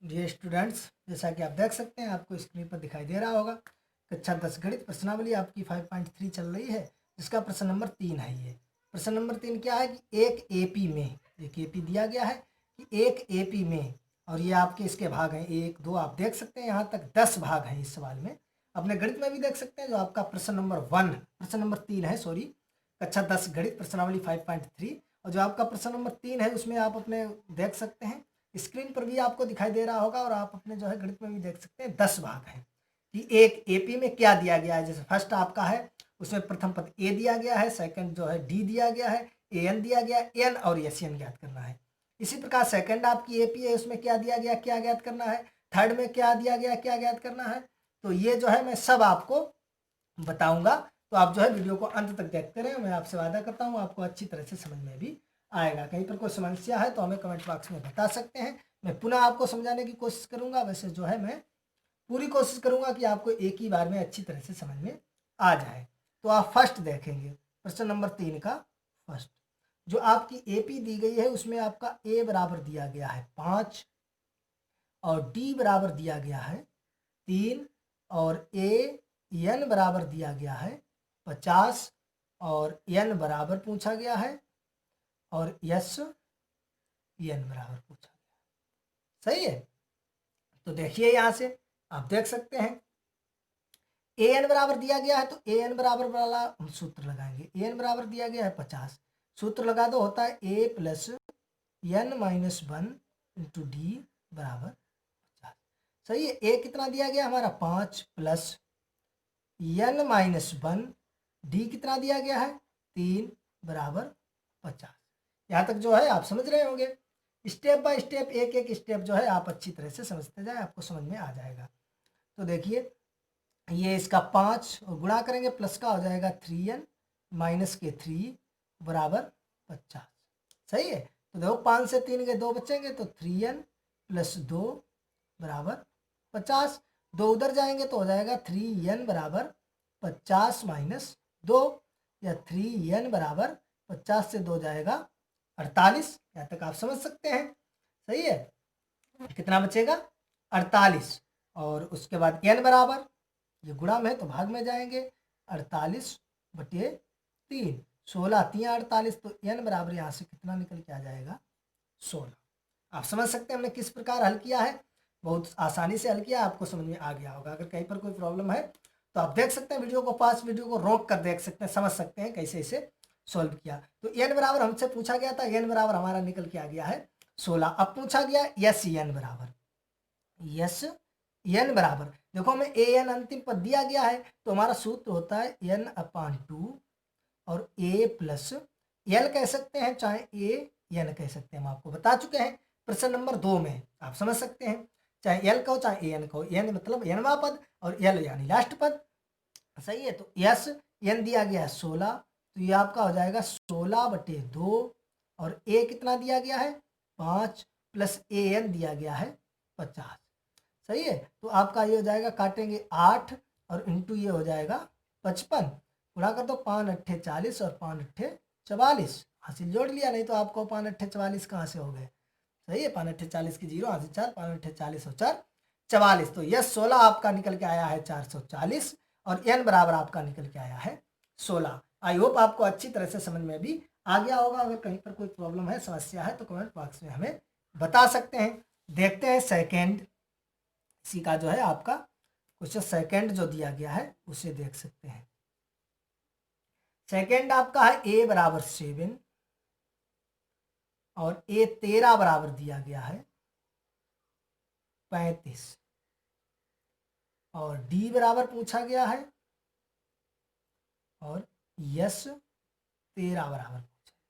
Dear students, जैसा कि आप देख सकते हैं आपको स्क्रीन पर दिखाई दे रहा होगा कक्षा 10 गणित प्रश्नावली आपकी 5.3 चल रही है, जिसका प्रश्न नंबर 3 है। ये प्रश्न नंबर 3 क्या है कि एक एपी में, एक एपी दिया गया है कि एक एपी में, और ये आपके इसके भाग हैं 1 2, आप देख सकते हैं यहाँ तक 10 भाग हैं इस सवाल में। अपने गणित में भी देख सकते हैं जो आपका प्रश्न नंबर 1, प्रश्न नंबर 3 है, सॉरी, कक्षा 10 गणित प्रश्नावली 5.3, और जो आपका प्रश्न नंबर 3 है उसमें आप अपने देख सकते हैं स्क्रीन पर भी आपको दिखाई दे रहा होगा, और आप अपने जो है गणित में भी देख सकते हैं 10 भाग हैं कि एक एपी में क्या दिया गया है। जैसे फर्स्ट आपका है उसमें प्रथम पद ए दिया गया है, सेकंड जो है डी दिया गया है, ए एन दिया गया है, एन और एस एन ज्ञात करना है। इसी प्रकार सेकंड आपकी एपी है, उसमें क्या दिया गया क्या ज्ञात करना है, थर्ड में क्या दिया गया क्या ज्ञात करना है। तो ये जो है मैं सब आपको बताऊंगा, तो आप जो है वीडियो को अंत तक देखते रहें। मैं आपसे वादा करता हूँ आपको अच्छी तरह से समझ में भी आएगा। कहीं पर कोई समस्या है तो हमें कमेंट बॉक्स में बता सकते हैं, मैं पुनः आपको समझाने की कोशिश करूंगा। वैसे जो है मैं पूरी कोशिश करूंगा कि आपको एक ही बार में अच्छी तरह से समझ में आ जाए। तो आप फर्स्ट देखेंगे प्रश्न नंबर 3 का फर्स्ट, जो आपकी एपी दी गई है उसमें आपका ए बराबर दिया गया है 5, और डी बराबर दिया गया है 3, और ए एन बराबर दिया गया है 50, और एन बराबर पूछा गया है, और यस एन बराबर पूछा गया। सही है। तो देखिए यहां से आप देख सकते हैं ए एन बराबर दिया गया है, तो ए एन बराबर वाला हम सूत्र लगाएंगे। ए एन बराबर दिया गया है 50, सूत्र लगा दो, होता है A plus N minus 1 into D बराबर 50। सही है। ए कितना दिया गया हमारा 5 प्लस एन माइनस 1, डी कितना दिया गया है 3 बराबर 50। यहाँ तक जो है आप समझ रहे होंगे। स्टेप बाय स्टेप, एक एक स्टेप जो है आप अच्छी तरह से समझते जाए, आपको समझ में आ जाएगा। तो देखिए ये इसका 5 और गुणा करेंगे, प्लस का हो जाएगा 3n माइनस के 3 बराबर 50। सही है। तो देखो 5 से 3 के 2 बचेंगे, तो 3n प्लस 2 बराबर 50। 2 उधर जाएंगे तो हो जाएगा 3n बराबर 50 माइनस 2, या 3n बराबर 50 से 2 जाएगा 48। यहाँ तक आप समझ सकते हैं। सही है। कितना बचेगा 48, और उसके बाद n बराबर, ये गुणा में तो भाग में जाएंगे, 48/3, 16 3 48, तो n बराबर यहाँ से कितना निकल के आ जाएगा 16। आप समझ सकते हैं हमने किस प्रकार हल किया है, बहुत आसानी से हल किया, आपको समझ में आ गया होगा। अगर कहीं पर कोई प्रॉब्लम है तो आप देख सकते हैं वीडियो को पास, वीडियो को रोक कर देख सकते हैं, समझ सकते हैं कैसे इसे सॉल्व किया। तो n बराबर हमसे पूछा गया था, n बराबर हमारा निकल के आ गया है 16। अब पूछा गया यस n बराबर, यस एन बराबर, देखो हमें ए एन अंतिम पद दिया गया है, तो हमारा सूत्र होता है n/2, और a प्लस एल कह सकते हैं, चाहे ए एन कह सकते हैं, हम आपको बता चुके हैं प्रश्न नंबर 2 में, आप समझ सकते हैं। चाहे एल कहो चाहे ए एन कहो, एन मतलब एनवा पद और एल यानी लास्ट पद। सही है। तो यस एन दिया गया है 16, तो ये आपका हो जाएगा 16/2, और ए कितना दिया गया है 5, प्लस ए एन दिया गया है 50। सही है। तो आपका ये हो जाएगा, काटेंगे 8 और इंटू ये हो जाएगा 55, गुणा कर दो 5 अट्ठे 40 और 5 अट्ठे 44, हासिल जोड़ लिया, नहीं तो आपको 5 अट्ठे 44 कहाँ से हो गए। सही है। 5 अट्ठे 40 की 0, हासिल 4, 5 अट्ठे 40 और 4 44, तो यह 16 आपका निकल के आया है 440, और एन बराबर आपका निकल के आया है 16। आई होप आपको अच्छी तरह से समझ में भी आ गया होगा। अगर कहीं पर कोई प्रॉब्लम है, समस्या है, तो कमेंट बॉक्स में हमें बता सकते हैं। देखते हैं सेकेंड, इसी का जो है आपका क्वेश्चन सेकंड जो दिया गया है उसे देख सकते हैं। सेकंड आपका है a बराबर 7, और a 13 बराबर दिया गया है 35, और d बराबर पूछा गया है, और यस 13 बराबर पूछा गया।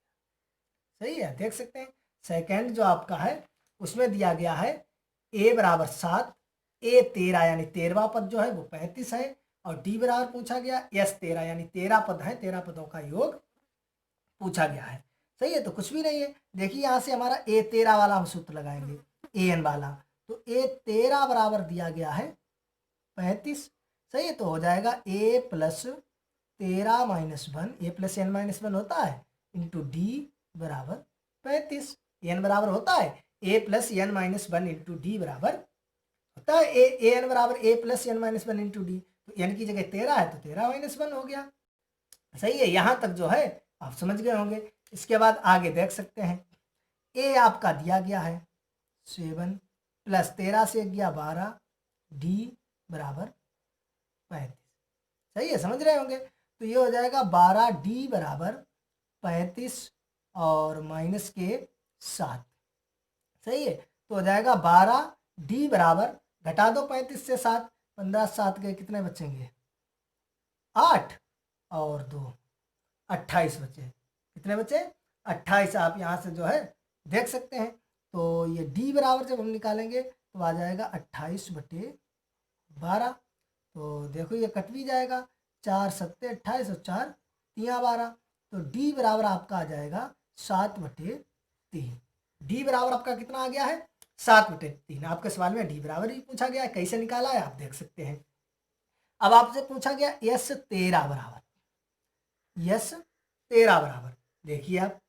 सही है। देख सकते हैं सेकंड जो आपका है उसमें दिया गया है a बराबर 7, a 13 यानी 13वां पद जो है वो 35 है, और d बराबर पूछा गया यस 13 यानी 13 पद है, 13 पदों का योग पूछा गया है। सही है। तो कुछ भी नहीं है। देखिए यहाँ से हमारा a 13 वाला हम सूत्र लगाएंगे, ए एन वाला, तो a 13 बराबर दिया गया है 35। सही है। तो हो जाएगा a plus 13 minus 1, a plus N minus 1 होता है, इंटू डी बराबर 35। एन बराबर होता है A plus N minus one into D बराबर होता है ए एन बराबर A plus N minus one into D. तो एन की जगह 13 है तो 13 माइनस वन हो गया। सही है, यहाँ तक जो है आप समझ गए होंगे। इसके बाद आगे देख सकते हैं, ए आपका दिया गया है 7 प्लस 13 से गया 12 डी बराबर 35। सही है, समझ रहे होंगे। तो ये हो जाएगा 12 डी बराबर 35 और माइनस के 7। सही है, तो हो जाएगा 12 डी बराबर, घटा दो 35 से 7, 15 7 के कितने बचेंगे 8 और 2 28 बचे। कितने बचे 28। आप यहाँ से जो है देख सकते हैं। तो ये डी बराबर जब हम निकालेंगे तो आ जाएगा 28/12। तो देखो ये कट भी जाएगा, 4 7 28 और 4 3 12। तो डी बराबर आपका आ जाएगा 7/3। डी बराबर आपका कितना आ गया है 7/3। आपके सवाल में डी बराबर ही पूछा गया है, कैसे निकाला है आप देख सकते हैं। अब आपसे पूछा गया यस 13 बराबर, यस 13 बराबर, देखिए आप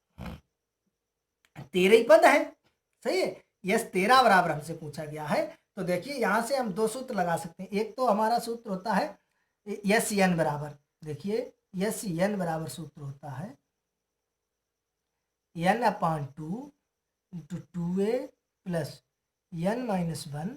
13 ही पद है। सही है, यस 13 बराबर हमसे पूछा गया है। तो देखिए यहाँ से हम दो सूत्र लगा सकते हैं। एक तो हमारा सूत्र होता है यस एन बराबर, देखिए यस एन बराबर सूत्र होता है n/2 into 2a plus n minus 1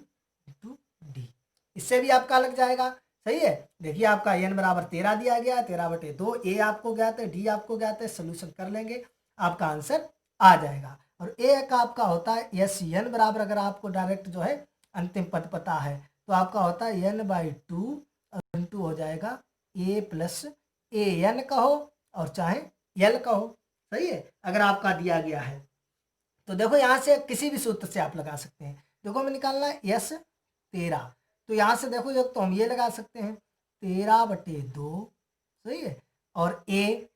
into D. इससे भी आपका लग जाएगा। सही है, देखिए आपका n बराबर 13 दिया गया है, 13/2, a आपको ज्ञात है, डी आपको ज्ञात है, सोल्यूशन कर लेंगे आपका आंसर आ जाएगा। और ए का आपका होता है यस एन बराबर, अगर आपको डायरेक्ट जो है अंतिम पद पता है तो आपका होता है n/2 और इंटू हो जाएगा a प्लस ए एन कहो और चाहे एल कहो। सही है, अगर आपका दिया गया है तो देखो यहाँ से किसी भी सूत्र से आप लगा सकते हैं। देखो हमें निकालना है यस 13, तो यहाँ से देखो तो हम ये लगा सकते हैं 13/2। सही है, और ए,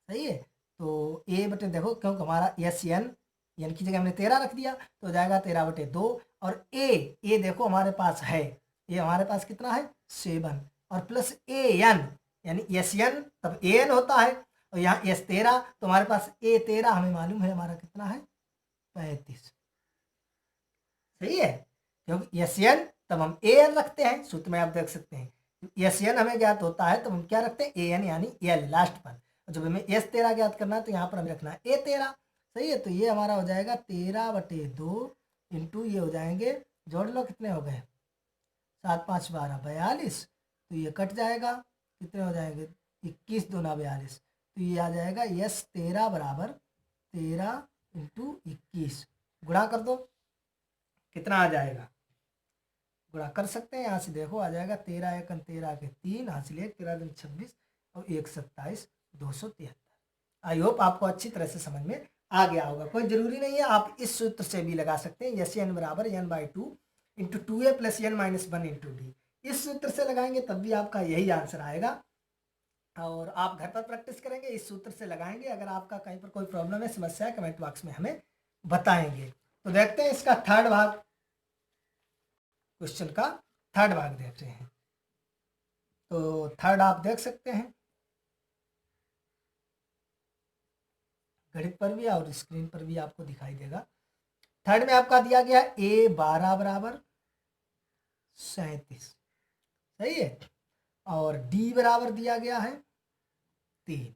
सही है, तो a/, देखो क्योंकि हमारा यस एन की जगह हमने 13 रख दिया तो हो जाएगा 13/2। और ए देखो हमारे पास है, ये हमारे पास कितना है 7 और प्लस ए एन, यानी यस एन तब ए एन होता है, और यहाँ यस 13 तो हमारे पास ए 13 हमें मालूम है हमारा कितना है 35। सही है, क्योंकि यस एन तब हम ए एन रखते हैं, सूत्र में आप देख सकते हैं यस एन हमें ज्ञात होता है तो हम क्या रखते हैं ए एन यानी एल लास्ट पर। जब हमें यस 13 ज्ञात करना है तो यहाँ पर हमें रखना है ए 13। सही है, तो ये हमारा हो जाएगा 13/2 इंटू ये हो जाएंगे, जोड़ लो कितने हो गए 7 5 12 42। तो ये कट जाएगा, कितने हो जाएंगे 21 2 9 42। तो ये आ जाएगा यस 13 बराबर 13 इंटू 21, गुणा कर दो कितना आ जाएगा, गुणा कर सकते हैं यहाँ से, देखो आ जाएगा 13 1 13 के 3 हासिल 1 13 2 26 और 1 27 273। आई होप आपको अच्छी तरह से समझ में आ गया होगा। कोई जरूरी नहीं है, आप इस सूत्र से भी लगा सकते हैं, यस एन बराबर n/2 into 2a plus n minus 1 into D. इस सूत्र से लगाएंगे तब भी आपका यही आंसर आएगा। और आप घर पर प्रैक्टिस करेंगे, इस सूत्र से लगाएंगे। अगर आपका कहीं पर कोई प्रॉब्लम है, समस्या है, कमेंट बॉक्स में हमें बताएंगे। तो देखते हैं इसका थर्ड भाग, क्वेश्चन का थर्ड भाग देखते हैं। तो थर्ड आप देख सकते हैं गणित पर भी और स्क्रीन पर भी आपको दिखाई देगा। थर्ड में आपका दिया गया a12 बराबर 37। सही है, और डी बराबर दिया गया है 3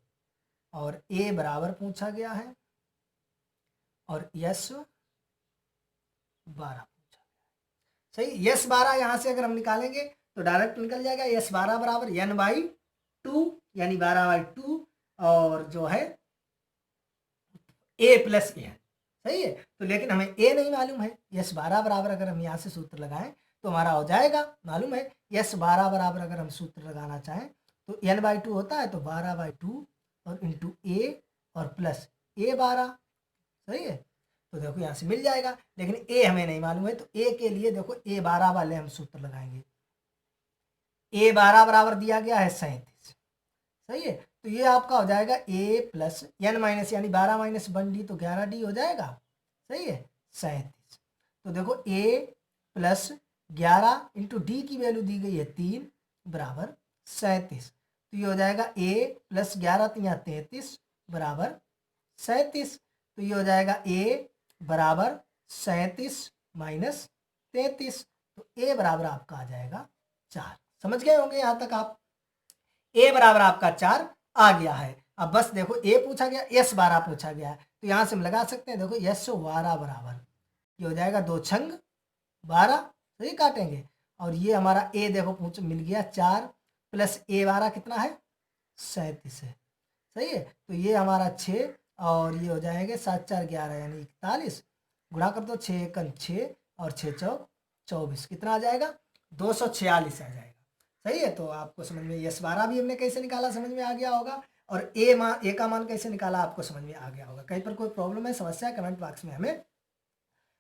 और ए बराबर पूछा गया है और यस 12 पूछा गया है। सही, यस 12 यहाँ से अगर हम निकालेंगे तो डायरेक्ट निकल जाएगा यस 12 बराबर n/2 यानी 12/2 और जो है ए प्लस ए है। सही है, तो लेकिन हमें ए नहीं मालूम है। यस 12 बराबर अगर हम यहाँ से सूत्र लगाएं तो हमारा हो जाएगा, मालूम है यस 12 बराबर अगर हम सूत्र लगाना चाहें तो n/2 होता है तो 12/2 और इंटू ए और प्लस a12। सही है, तो देखो यहाँ से मिल जाएगा, लेकिन ए हमें नहीं मालूम है तो ए के लिए देखो a12 वाले हम सूत्र लगाएंगे। a12 बराबर दिया गया है 37। सही है, तो ये आपका हो जाएगा a प्लस n माइनस यानी 12 माइनस 1 डी तो 11 डी हो जाएगा। सही है, 37। तो देखो a प्लस 11 इंटू डी की वैल्यू दी गई है 3 बराबर 37। तो ये हो जाएगा a प्लस 11 3 33 बराबर 37। तो ये हो जाएगा a बराबर 37 माइनस 33, तो ए बराबर आपका आ जाएगा 4। समझ गए होंगे यहाँ तक आप। ए बराबर आपका 4 आ गया है। अब बस देखो ए पूछा गया, एस 12 पूछा गया है, तो यहाँ से हम लगा सकते हैं। देखो एस 12 बराबर ये हो जाएगा 2 छंग 12, सही काटेंगे। और ये हमारा ए देखो पूछ मिल गया 4 प्लस ए 12 कितना है 37 है, सही है। तो ये हमारा 6 और ये हो जाएंगे 7 4 11 यानी 41, गुणा कर दो 6 एकम 6 और 6 चौक 24, कितना आ जाएगा 246 आ जाएगा, सही है। तो आपको समझ में यस 12 भी हमने कैसे निकाला समझ में आ गया होगा, और ए का मान कैसे निकाला आपको समझ में आ गया होगा। कहीं पर कोई प्रॉब्लम है समस्या कमेंट बॉक्स में हमें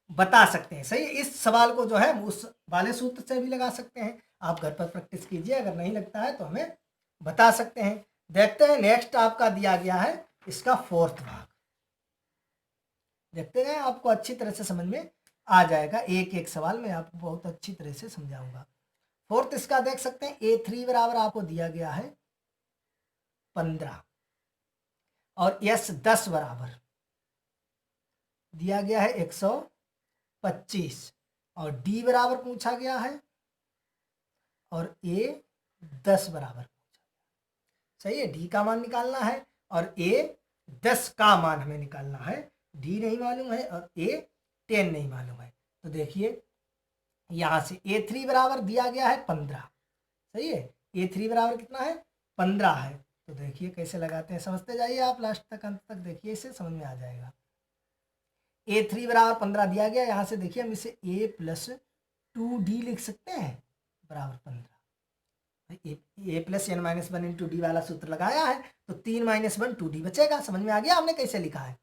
बता सकते हैं, सही है। इस सवाल को जो है उस वाले सूत्र से भी लगा सकते हैं, आप घर पर प्रैक्टिस कीजिए, अगर नहीं लगता है तो हमें बता सकते हैं। देखते हैं नेक्स्ट आपका दिया गया है इसका फोर्थ भाग, देखते हैं आपको अच्छी तरह से समझ में आ जाएगा। एक एक सवाल मैं आपको बहुत अच्छी तरह से समझाऊंगा। फोर्थ इसका देख सकते हैं A3 बराबर आपको दिया गया है 15 और S10 बराबर दिया गया है 125 और D बराबर पूछा गया है और A10 बराबर पूछा गया, सही है। D का मान निकालना है और A10 का मान हमें निकालना है। D नहीं मालूम है और A10 नहीं मालूम है। तो देखिए यहां से A3 बराबर दिया गया है 15, सही है। A3 बराबर कितना है 15 है। तो देखिए कैसे लगाते हैं, समझते जाइए आप लास्ट तक, अंत तक देखिए, इसे समझ में आ जाएगा। A3 बराबर 15 दिया गया, यहाँ से देखिए हम इसे A प्लस 2D लिख सकते हैं बराबर 15। A plus N minus 1 into D वाला सूत्र लगाया है, तो 3 माइनस 1 2D बचेगा। समझ में आ गया हमने कैसे लिखा है।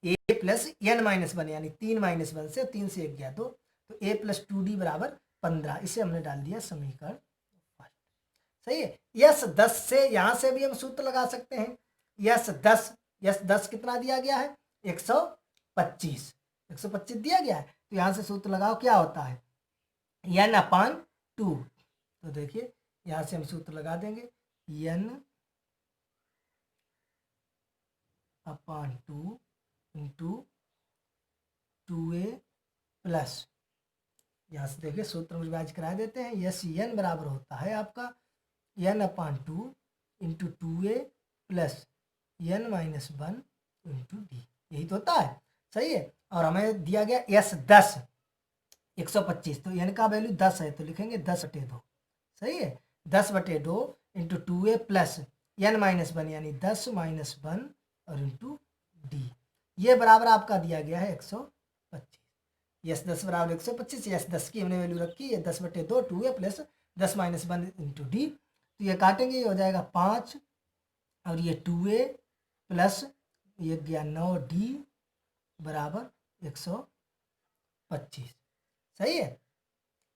ए प्लस एन माइनस 1 यानी 3 माइनस 1 से 3 से 1 गया 2, तो ए प्लस 2D बराबर 15, इसे हमने डाल दिया समीकरण, सही है। यस 10 से यहां से भी हम सूत्र लगा सकते हैं। यस 10 कितना दिया गया है 125 दिया गया है, तो यहां से सूत्र लगाओ क्या होता है n/2। तो देखिए यहां से हम सूत्र लगा देंगे n/2 इंटू 2a प्लस, यहाँ से देखिए सूत्र में रिवाइज करा देते हैं। यस n बराबर होता है आपका n/2 into 2a plus n minus 1 into D, यही तो होता है, सही है। और हमें दिया गया S10 125, तो n का वैल्यू 10 है, तो लिखेंगे 10/2, सही है। 10/2 into 2a plus n minus 1 यानी 10 माइनस 1 और इंटू डी, ये बराबर आपका दिया गया है 125। यस 10 बराबर 125, यस 10 की हमने वैल्यू रखी है 10/2 2a plus 10 minus 1 into D, तो ये काटेंगे ये हो जाएगा 5 और ये 2a प्लस ये गया 9d बराबर 125, सही है।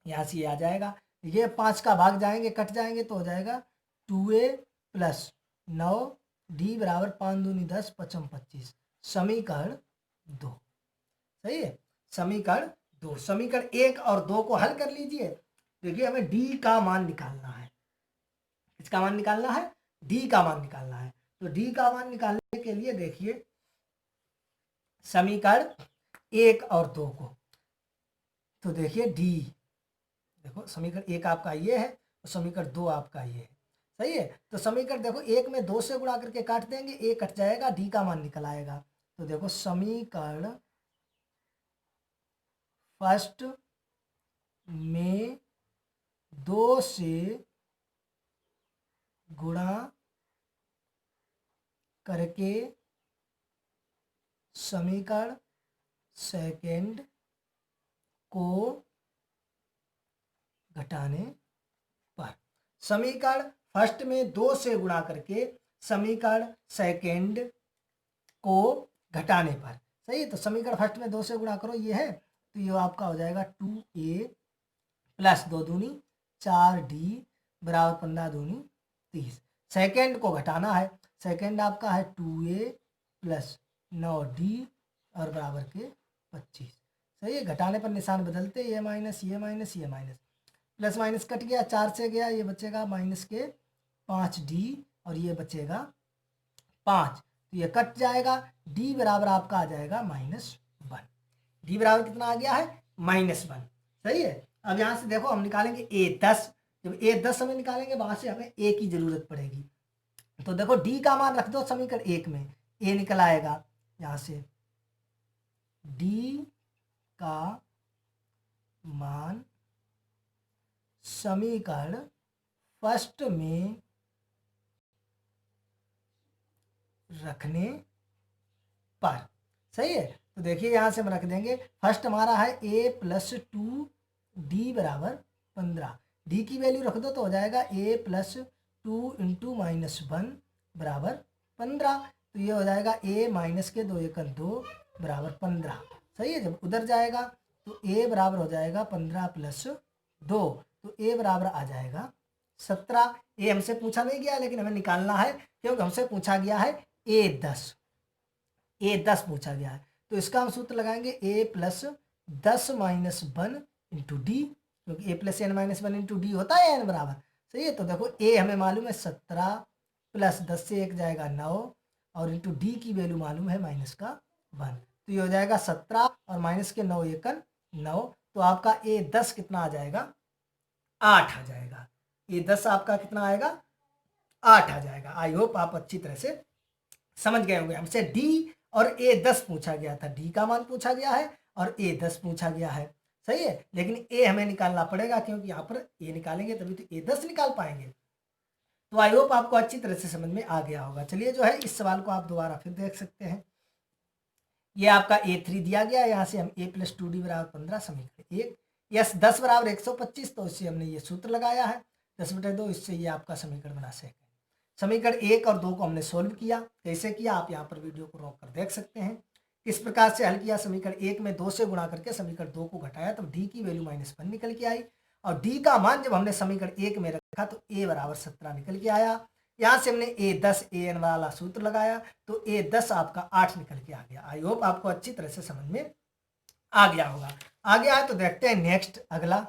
यहाँ से ये आ जाएगा, ये 5 का भाग जाएंगे कट जाएंगे तो हो जाएगा 2a प्लस 9d बराबर 5 दूनी 10 5 25, समीकरण 2, सही है। समीकरण 2, समीकरण 1 और 2 को हल कर लीजिए। देखिए हमें d का मान निकालना है, किसका मान निकालना है d का मान निकालना है। तो d का मान निकालने के लिए देखिए समीकरण 1 और 2 को, तो देखिए d, देखो समीकरण 1 आपका ये है और समीकरण 2 आपका ये है, सही है। तो समीकरण देखो 1 में 2 से गुणा करके काट देंगे, a कट जाएगा d का मान निकल आएगा। तो देखो समीकरण फर्स्ट में 2 से गुणा करके समीकरण सेकंड को घटाने पर, समीकरण फर्स्ट में 2 से गुणा करके समीकरण सेकंड को घटाने पर, सही है। तो समीकरण फर्स्ट में 2 से गुणा करो ये है, तो ये आपका हो जाएगा 2a प्लस 2 दूनी 4d बराबर 15 दूनी 30। सेकेंड को घटाना है, सेकेंड आपका है 2a प्लस 9d और बराबर के 25, सही है। घटाने पर निशान बदलते, ये माइनस ये माइनस ये माइनस, प्लस माइनस कट गया 4 से गया, ये बचेगा माइनस के 5d और ये बचेगा 5, तो ये कट जाएगा, d बराबर आपका आ जाएगा -1। डी बराबर कितना आ गया है -1। सही है। अब यहाँ से देखो हम निकालेंगे A10। जब A10 हमें निकालेंगे वहां से हमें ए की जरूरत पड़ेगी। तो देखो डी का मान रख दो समीकरण 1 में, ए निकल आएगा यहाँ से। डी का मान समीकरण फर्स्ट में रखने पर। सही है। तो देखिए यहाँ से हम रख देंगे, फर्स्ट हमारा है a+2 डी बराबर 15। डी की वैल्यू रख दो तो हो जाएगा a+2 इंटू -1 बराबर 15। तो ये हो जाएगा a माइनस के 2 × 2 बराबर 15। सही है। जब उधर जाएगा तो a बराबर हो जाएगा 15 + 2, तो a बराबर आ जाएगा 17। ए हमसे पूछा नहीं गया लेकिन हमें निकालना है, क्योंकि हमसे पूछा गया है a10 पूछा गया है। तो इसका हम सूत्र लगाएंगे a+10 - 1 इंटू डी, क्योंकि a+n - 1 इंटू डी होता है n बराबर। सही है। तो देखो a हमें मालूम है 17 + 10 से 1 जाएगा 9 और इंटू डी की वैल्यू मालूम है -1। तो ये हो जाएगा 17 और -9 × 9। तो आपका a10 कितना आ जाएगा 8 आ जाएगा। a10 आपका कितना आएगा 8 आ जाएगा। आई होप आप अच्छी तरह से समझ गए होंगे। हमसे डी और a10 पूछा गया था, डी का मान पूछा गया है और a10 पूछा गया है। सही है। लेकिन a हमें निकालना पड़ेगा, क्योंकि यहाँ पर a निकालेंगे तभी तो a10 निकाल पाएंगे। तो आई होप आपको अच्छी तरह से समझ में आ गया होगा। चलिए जो है इस सवाल को आप दोबारा फिर देख सकते हैं। ये आपका A3 दिया गया, यहाँ से हम a+2d बराबर 15 समीकरण 1, यस 10 बराबर 125, तो इससे हमने ये सूत्र लगाया है 10/2, इससे ये आपका समीकरण बना सकें। समीकरण 1 और 2 को हमने सोल्व किया। कैसे किया आप यहाँ पर वीडियो को रोक कर देख सकते हैं। किस प्रकार से हल किया, समीकरण 1 में 2 से गुणा करके समीकरण 2 को घटाया तो डी की वैल्यू -1 निकल के आई, और डी का मान जब हमने समीकरण 1 में रखा तो a बराबर 17 निकल के आया। यहाँ से हमने a10 an वाला सूत्र लगाया तो a10 आपका 8 निकल के आ गया। आई होप आपको अच्छी तरह से समझ में आ गया होगा। आ गया है तो देखते हैं नेक्स्ट अगला,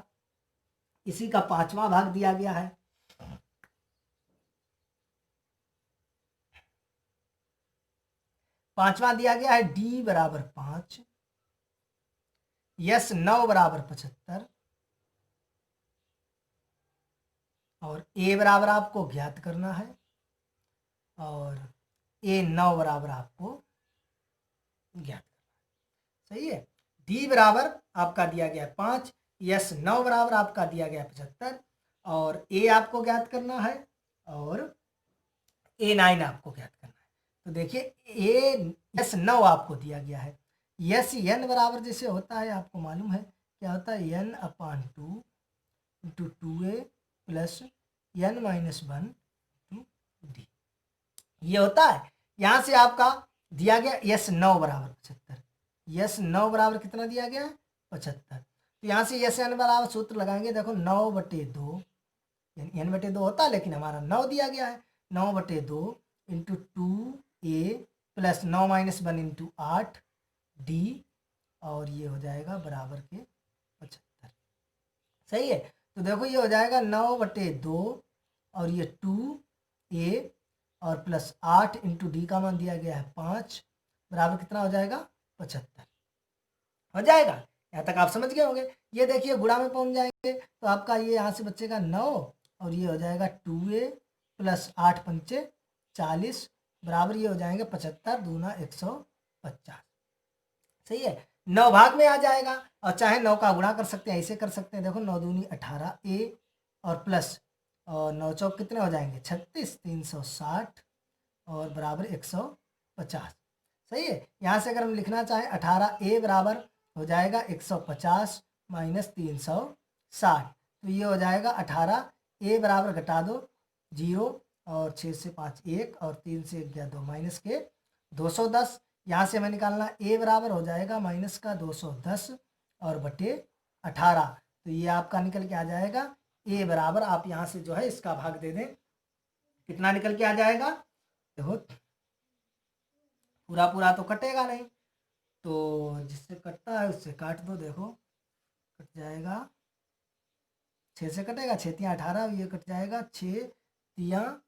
इसी का 5वां भाग दिया गया है। पांचवां दिया गया है डी बराबर 5, यस 9 बराबर 75 और ए बराबर आपको ज्ञात करना है और ए 9 बराबर आपको ज्ञात करना है। सही है। डी बराबर आपका दिया गया 5, यस 9 बराबर आपका दिया गया 75 और ए आपको ज्ञात करना है और ए 9 आपको ज्ञात करना है। तो देखिए ए यस 9 आपको दिया गया है, यस एन बराबर जैसे होता है आपको मालूम है क्या होता है, n/2 × 2a + n-1 × d ये होता है। यहाँ से आपका दिया गया यस 9 बराबर 75, यस 9 बराबर कितना दिया गया 75। तो यहाँ से यस एन बराबर सूत्र लगाएंगे, देखो 9/2 n/2 होता है लेकिन हमारा 9 दिया गया है, 9/2 × 2a + 9-1 × 8d और ये हो जाएगा बराबर के 75। सही है। तो देखो ये हो जाएगा 9/2 और ये 2a और +8 × d का मान दिया गया है 5 बराबर कितना हो जाएगा 75 हो जाएगा। यहाँ तक आप समझ गए होंगे। ये देखिए गुणा में पहुंच जाएंगे तो आपका ये यहाँ से बचेगा 9 और ये हो जाएगा 2a + 8 × 5 = 40 बराबर ये हो जाएंगे 75 दूना 150। सही है। 9 भाग में आ जाएगा और चाहे 9 का गुणा कर सकते हैं, ऐसे कर सकते हैं। देखो 9 दूनी 18 a और प्लस और 9 चौक कितने हो जाएंगे 36, 360 और बराबर 150। सही है। यहाँ से अगर हम लिखना चाहें 18a बराबर हो जाएगा 150 - 360, तो ये हो जाएगा 18a बराबर घटा दो 0 और 6 से 5 1 और 3 से 1 गया 2 माइनस के 210। यहाँ से हमें निकालना a बराबर हो जाएगा -210 और बटे 18, तो ये आपका निकल के आ जाएगा a बराबर, आप यहाँ से जो है इसका भाग दे दें, कितना निकल के आ जाएगा। देखो पूरा पूरा तो कटेगा नहीं, तो जिससे कटता है उससे काट दो, देखो कट जाएगा 6 से कटेगा, 6 × 18 ये कट जाएगा, 6 ×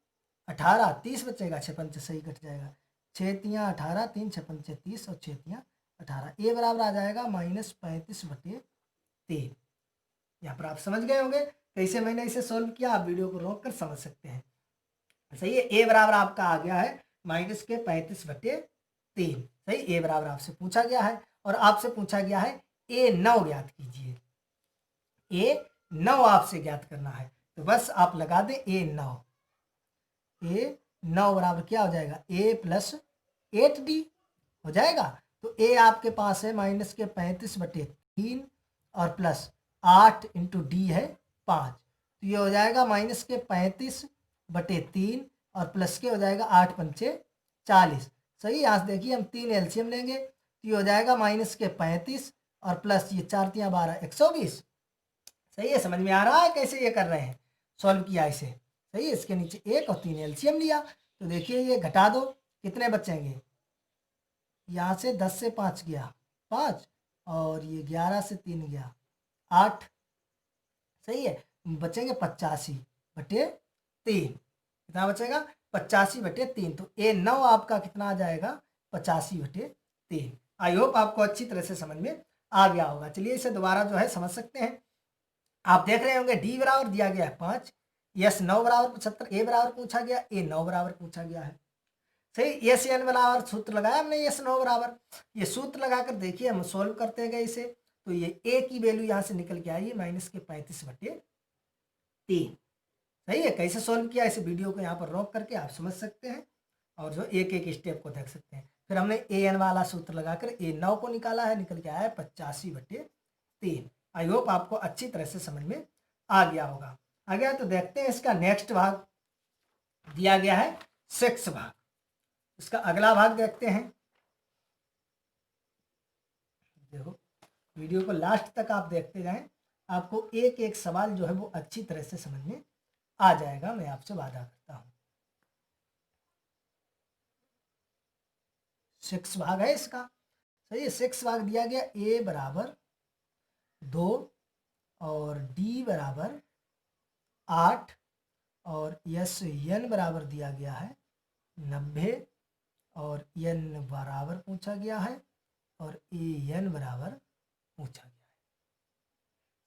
18 30 बचेगा, 6 × 5 सही कट जाएगा, 6 × 18 3 × 6 = 30 और 6 × 18। ए बराबर आ जाएगा -35/3। यहाँ पर आप समझ गए होंगे कैसे मैंने इसे सोल्व किया। आप वीडियो को रोक कर समझ सकते हैं। सही है, ए बराबर आपका आ गया है -35/3। सही, ए बराबर आपसे पूछा गया है और आपसे पूछा गया है A9 ज्ञात कीजिए। A9 आपसे ज्ञात करना है, तो बस आप लगा दें A9। A9 बराबर क्या हो जाएगा, A + 8D हो जाएगा। तो A आपके पास है -35/3 और प्लस 8 × D है 5, तो ये हो जाएगा -35/3 और प्लस के हो जाएगा 8 × 5 = 40। सही, यहाँ से देखिए हम 3 एलसीएम लेंगे तो ये हो जाएगा -35 और प्लस ये 4 × 3 = 12, 120। सही है, समझ में आ रहा है कैसे ये कर रहे हैं, सॉल्व किया इसे। सही है, इसके नीचे 1 और 3 एलसीएम लिया, तो देखिए ये घटा दो, कितने बचेंगे, यहाँ से 10 से 5 गया 5 और ये 11 से 3 गया 8। सही है, बचेंगे 85/3। कितना बचेगा, 85/3। तो A9 आपका कितना आ जाएगा, 85/3। आई होप आपको अच्छी तरह से समझ में आ गया होगा। चलिए इसे दोबारा जो है समझ सकते हैं। आप देख रहे होंगे D बराबर दिया गया है 5, S9 बराबर 75, A बराबर पूछा गया, A9 बराबर पूछा गया है। सही, SN बराबर सूत्र लगाया हमने, S9 बराबर, ये सूत्र लगाकर देखिए हम सोल्व करते गए इसे, तो ये A की वैल्यू यहाँ से निकल के आई -35/3। सही है, कैसे सोल्व किया इसे वीडियो को यहाँ पर रोक करके आप समझ सकते हैं और जो एक एक स्टेप को देख सकते हैं। फिर हमने AN वाला सूत्र लगाकर A9 को निकाला है, निकल के आया है 85/3। आई होप आपको अच्छी तरह से समझ में आ गया होगा। आ गया, तो देखते हैं इसका नेक्स्ट भाग दिया गया है 6 भाग। इसका अगला भाग देखते हैं। देखो वीडियो को लास्ट तक आप देखते जाएं, आपको एक एक सवाल जो है वो अच्छी तरह से समझ में आ जाएगा, मैं आपसे वादा करता हूं। 6 भाग है इसका। सही है, 6 भाग दिया गया, A बराबर 2 और D बराबर 8 और SN बराबर दिया गया है 90 और N बराबर पूछा गया है और AN बराबर पूछा गया है।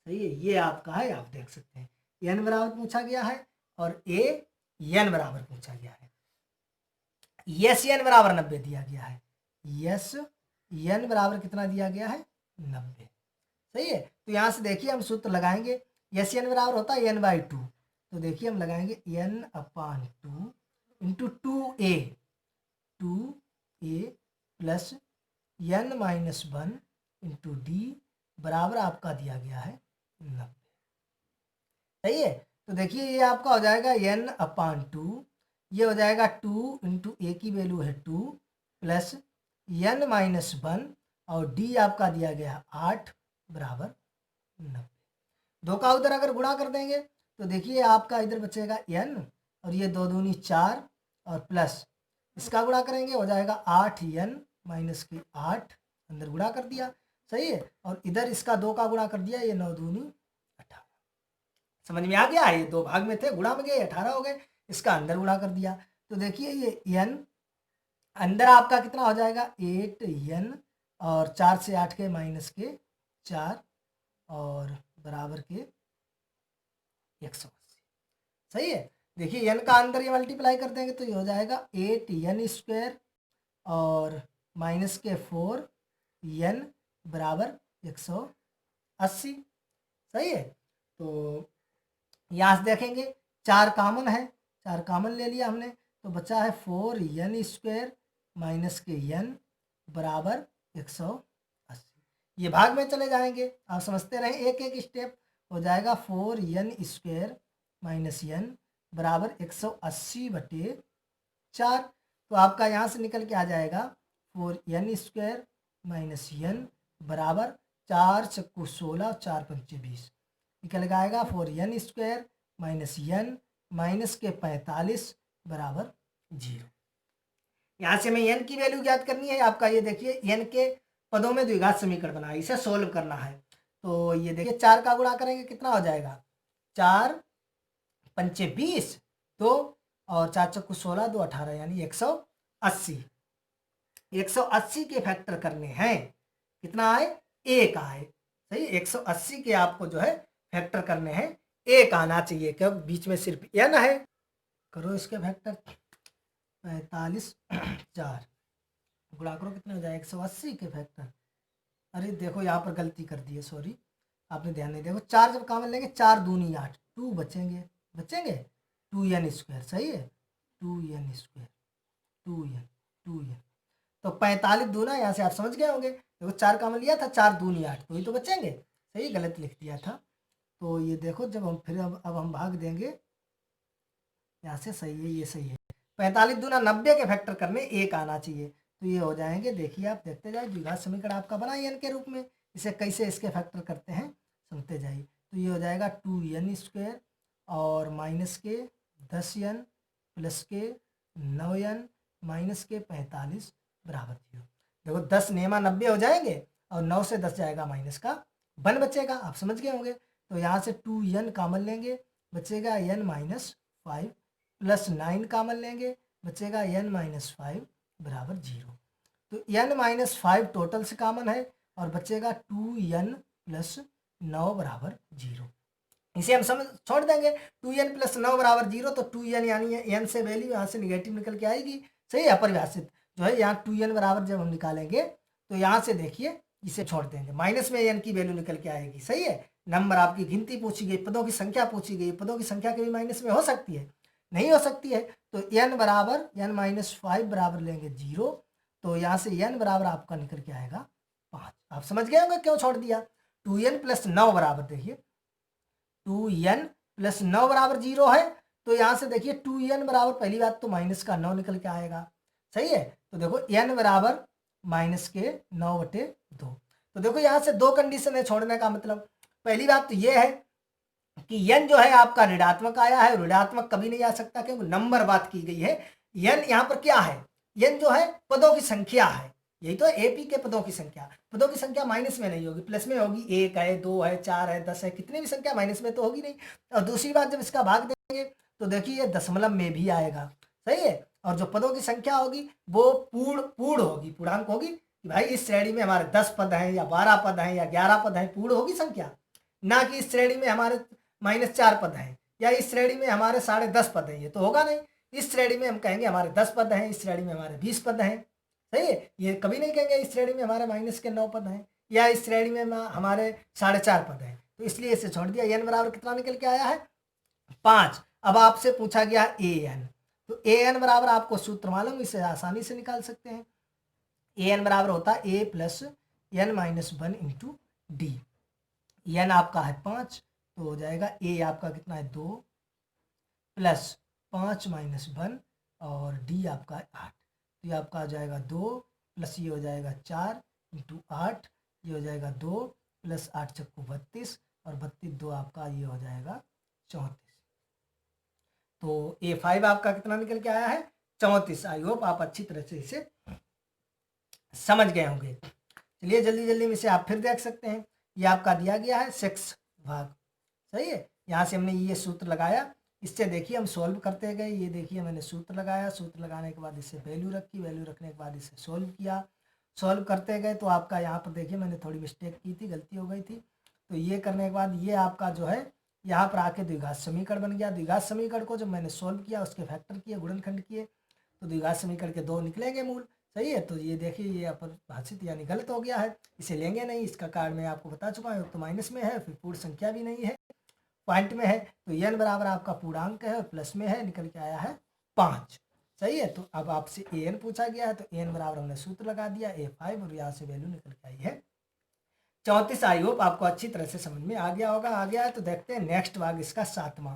सही है, ये आपका है, आप देख सकते हैं N बराबर पूछा गया है और AN बराबर पूछा गया है। SN बराबर 90 दिया गया है, SN बराबर कितना दिया गया है, 90। सही है, तो यहाँ से देखिए हम सूत्र लगाएंगे, SN बराबर होता है N/2, तो देखिए हम लगाएंगे N/2 × 2A plus N - 1 × D बराबर आपका दिया गया है 90। सही है, तो देखिए ये आपका हो जाएगा N/2, ये हो जाएगा 2 × A की वैल्यू है 2 प्लस N - 1 और D आपका दिया गया 8 बराबर 90। दो का उधर अगर गुणा कर देंगे तो देखिए आपका इधर बचेगा N और ये 2 दूनी 4 और प्लस इसका गुणा करेंगे हो जाएगा 8N - 8, अंदर गुणा कर दिया। सही है, और इधर इसका 2 का गुणा कर दिया, ये 9 दूनी 18। समझ में आ गया, ये 2 भाग में थे, गुणा में गए 18 हो गए, इसका अंदर गुणा कर दिया। तो देखिए ये N अंदर आपका कितना हो जाएगा 8N और 4 से 8 के -4 और बराबर के 180। सही है, देखिए n का अंदर ये मल्टीप्लाई कर देंगे तो ये हो जाएगा 8n² और -4n बराबर 180। सही है, तो यहाँ से देखेंगे 4 कॉमन है, 4 कॉमन ले लिया हमने, तो बचा है 4n² -n बराबर 180। ये भाग में चले जाएंगे, आप समझते रहें एक एक स्टेप। हो जाएगा 4n² -n बराबर 180/4। तो आपका यहाँ से निकल के आ जाएगा 4n² -n बराबर 4 × 16 4 × 20 निकल के आएगा 4n² -n माइनस के 45 बराबर 0। यहाँ से हमें n की वैल्यू ज्ञात करनी है। आपका ये देखिए n के पदों में द्विघात समीकरण बना है, इसे सोल्व करना है। तो ये देखिए 4 का गुणा करेंगे कितना हो जाएगा, 4 × 5 = 20, 2 और 4 × 16 2 18 यानी 180। 180 के फैक्टर करने हैं कितना आए, 1 आए। सही, 180 के आपको जो है फैक्टर करने हैं, 1 आना चाहिए, क्योंकि बीच में सिर्फ n है। करो इसके फैक्टर, 45 4 गुणा करो, कितना हो जाए 180 के फैक्टर। अरे देखो यहाँ पर गलती कर दी है, सॉरी, आपने ध्यान नहीं, देखो 4 जब कॉमन लेंगे, 4 दूनी 8, 2 बचेंगे, 2n स्क्वायर। सही है, 2n स्क्वायर, 2n। तो 45 दूना, यहाँ से आप समझ गए होंगे, देखो 4 कॉमन लिया था, 4 दूनी 8, तो ही तो बचेंगे। सही, गलत लिख दिया था। तो ये देखो, जब हम फिर अब हम भाग देंगे, यहाँ से सही है, ये सही है। 45 दूना 90 के फैक्टर करने 1 आना चाहिए, तो ये हो जाएंगे। देखिए आप देखते जाए, द्विघात समीकरण आपका बना n के रूप में, इसे कैसे इसके फैक्टर करते हैं सुनते जाइए। तो ये हो जाएगा 2n स्क्वायर और माइनस के 10n प्लस के 9n माइनस के 45 बराबर 0। देखो 10 नेमा 90 हो जाएंगे और 9 से 10 जाएगा माइनस का 1 बचेगा, आप समझ गए होंगे। तो यहाँ से 2n कॉमन लेंगे, बचेगा n माइनस 5 प्लस 9 कॉमन लेंगे, बचेगा n माइनस 5 बराबर 0। तो n माइनस 5 टोटल से कॉमन है और बचेगा 2n प्लस 9 बराबर 0। इसे हम समझ छोड़ देंगे, 2n प्लस 9 बराबर 0, तो 2n यानी n से वैल्यू यहाँ से निगेटिव निकल के आएगी। सही है, अपरिभाषित जो है यहाँ 2n बराबर जब हम निकालेंगे तो यहाँ से देखिए इसे छोड़ देंगे, माइनस में n की वैल्यू निकल के आएगी। सही है, नंबर आपकी गिनती पूछी गई, पदों की संख्या पूछी गई, पदों की संख्या कभी माइनस में हो सकती है, नहीं हो सकती है। तो n बराबर n माइनस 5 बराबर लेंगे 0, तो यहाँ से n बराबर आपका निकल के आएगा 5। आप समझ गए होंगे क्यों छोड़ दिया। 2n प्लस 9 बराबर, देखिए 2n प्लस 9 बराबर 0 है, तो यहाँ से देखिए 2n बराबर, पहली बात तो माइनस का 9 निकल के आएगा। सही है, तो देखो n बराबर माइनस के 9/2। तो देखो यहाँ से दो कंडीशन है छोड़ने का मतलब। पहली बात तो ये है कि n जो है आपका ऋणात्मक आया है, ऋणात्मक कभी नहीं आ सकता क्योंकि नंबर बात की गई है। n यहाँ पर क्या है, n जो है पदों की संख्या है, यही तो एपी के पदों की संख्या। पदों की संख्या माइनस में नहीं होगी, प्लस में होगी। 1 है, 2 है, 4 है, 10 है, कितनी भी संख्या माइनस में तो होगी नहीं। और दूसरी बात, जब इसका भाग देंगे तो देखिए ये दशमलव में भी आएगा। सही है, और जो पदों की संख्या होगी वो पूर्ण होगी, पूर्णांक होगी कि भाई इस श्रेणी में हमारे 10 पद हैं या 12 पद हैं या 11 पद हैं, पूर्ण होगी संख्या। ना कि इस श्रेणी में हमारे -4 पद हैं या इस श्रेणी में हमारे 10.5 पद हैं, ये तो होगा नहीं। इस श्रेणी में हम कहेंगे हमारे 10 पद हैं, इस श्रेणी में हमारे 20 पद हैं। सही है, ये कभी नहीं कहेंगे इस श्रेणी में हमारे -9 पद हैं या इस श्रेणी में हमारे 4.5 पद हैं। तो इसलिए इसे छोड़ दिया। n बराबर कितना निकल के आया है, 5। अब आपसे पूछा गया an, तो an बराबर आपको सूत्र मालूम, इसे आसानी से निकाल सकते हैं। an बराबर होता है a plus n minus 1 into D. n आपका है 5, तो हो जाएगा a आपका कितना है 2 प्लस 5 माइनस 1 और d आपका है 8। तो ये आपका आ जाएगा 2 प्लस ये हो जाएगा 4 इंटू 8, ये हो जाएगा 2 प्लस 8 चक्कू 32 और 32 2 आपका ये हो जाएगा 34। तो A5 आपका कितना निकल के आया है 34। आई होप आप अच्छी तरह से इसे समझ गए होंगे। चलिए जल्दी जल्दी में इसे आप फिर देख सकते हैं। ये आपका दिया गया है 6 भाग। सही है, यहाँ से हमने ये सूत्र लगाया, इससे देखिए हम सॉल्व करते गए। ये देखिए मैंने सूत्र लगाया, सूत्र लगाने के बाद इससे वैल्यू रखी, वैल्यू रखने के बाद इसे सॉल्व किया, सॉल्व करते गए। तो आपका यहाँ पर देखिए मैंने थोड़ी मिस्टेक की थी, गलती हो गई थी। तो ये करने के बाद ये आपका जो है यहाँ पर आके द्विघात समीकरण बन गया। द्विघात समीकरण को जब मैंने सॉल्व किया, उसके फैक्टर किए, गुणनखंड किए, तो द्विघात समीकरण के 2 निकलेंगे मूल। सही है, तो ये देखिए ये अपरिभाषित यानी गलत हो गया है, इसे लेंगे नहीं। इसका कारण मैं आपको बता चुका हूँ, तो माइनस में है, फिर पूर्ण संख्या भी नहीं है, पॉइंट में है। तो n बराबर आपका पूर्णांक है और प्लस में है, निकल के आया है 5। सही है, तो अब आपसे an पूछा गया है, तो n बराबर हमने सूत्र लगा दिया A5 और यहाँ से वैल्यू निकल के आई है 34। आई होप आपको अच्छी तरह से समझ में आ गया होगा। आ गया है तो देखते हैं नेक्स्ट भाग, इसका 7वां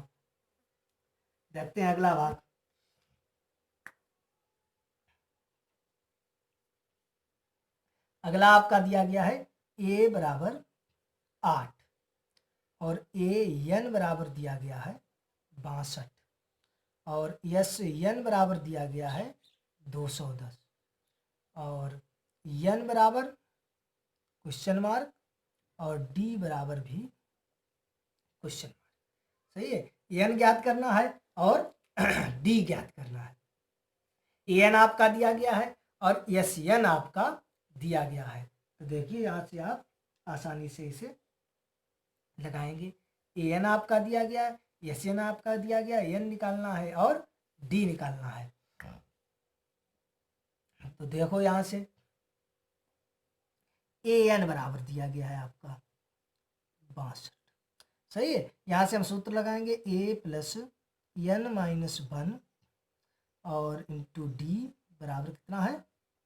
देखते हैं, अगला भाग। अगला आपका दिया गया है a बराबर 8 और an बराबर दिया गया है 62 और n बराबर दिया गया है 210 और n बराबर क्वेश्चन मार्क और d बराबर भी क्वेश्चन मार्क। सही है, n ज्ञात करना है और d ज्ञात करना है। an आपका दिया गया है और n आपका दिया गया है। तो तो देखिए यहाँ से आप आसानी से इसे लगाएंगे। ए एन आपका दिया गया है, एस एन आपका दिया गया, एन निकालना है और डी निकालना है। तो देखो यहाँ से ए एन बराबर दिया गया है आपका 62। सही है, यहाँ से हम सूत्र लगाएंगे ए प्लस एन माइनस 1 और इंटू डी बराबर कितना है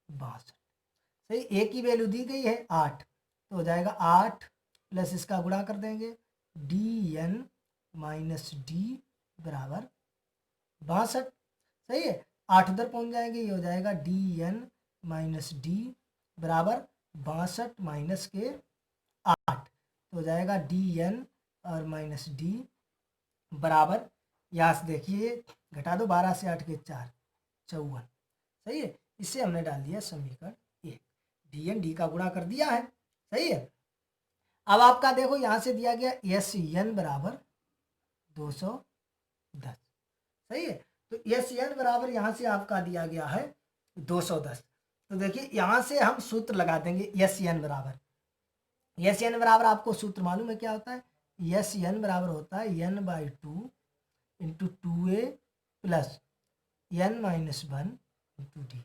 62। सही, ए की वैल्यू दी गई है 8, तो हो जाएगा 8 प्लस इसका गुणा कर देंगे डी एन माइनस डी बराबर 62। सही है, 8 उधर पहुंच जाएंगे, ये हो जाएगा डी एन माइनस डी बराबर 62 माइनस के 8, तो हो जाएगा डी एन और माइनस डी बराबर, यहाँ से देखिए घटा दो 12 से 8 के 4 54। सही है, इसे हमने डाल दिया समीकरण 1, डी एन डी का गुणा कर दिया है। सही है, अब आपका देखो यहाँ से दिया गया एस एन बराबर 210। सही है, तो एस एन बराबर यहाँ से आपका दिया गया है 210। तो देखिए यहाँ से हम सूत्र लगा देंगे एस एन बराबर, एस एन बराबर आपको सूत्र मालूम है क्या होता है, एस एन बराबर होता है n by 2 into 2a plus N minus 1 into d.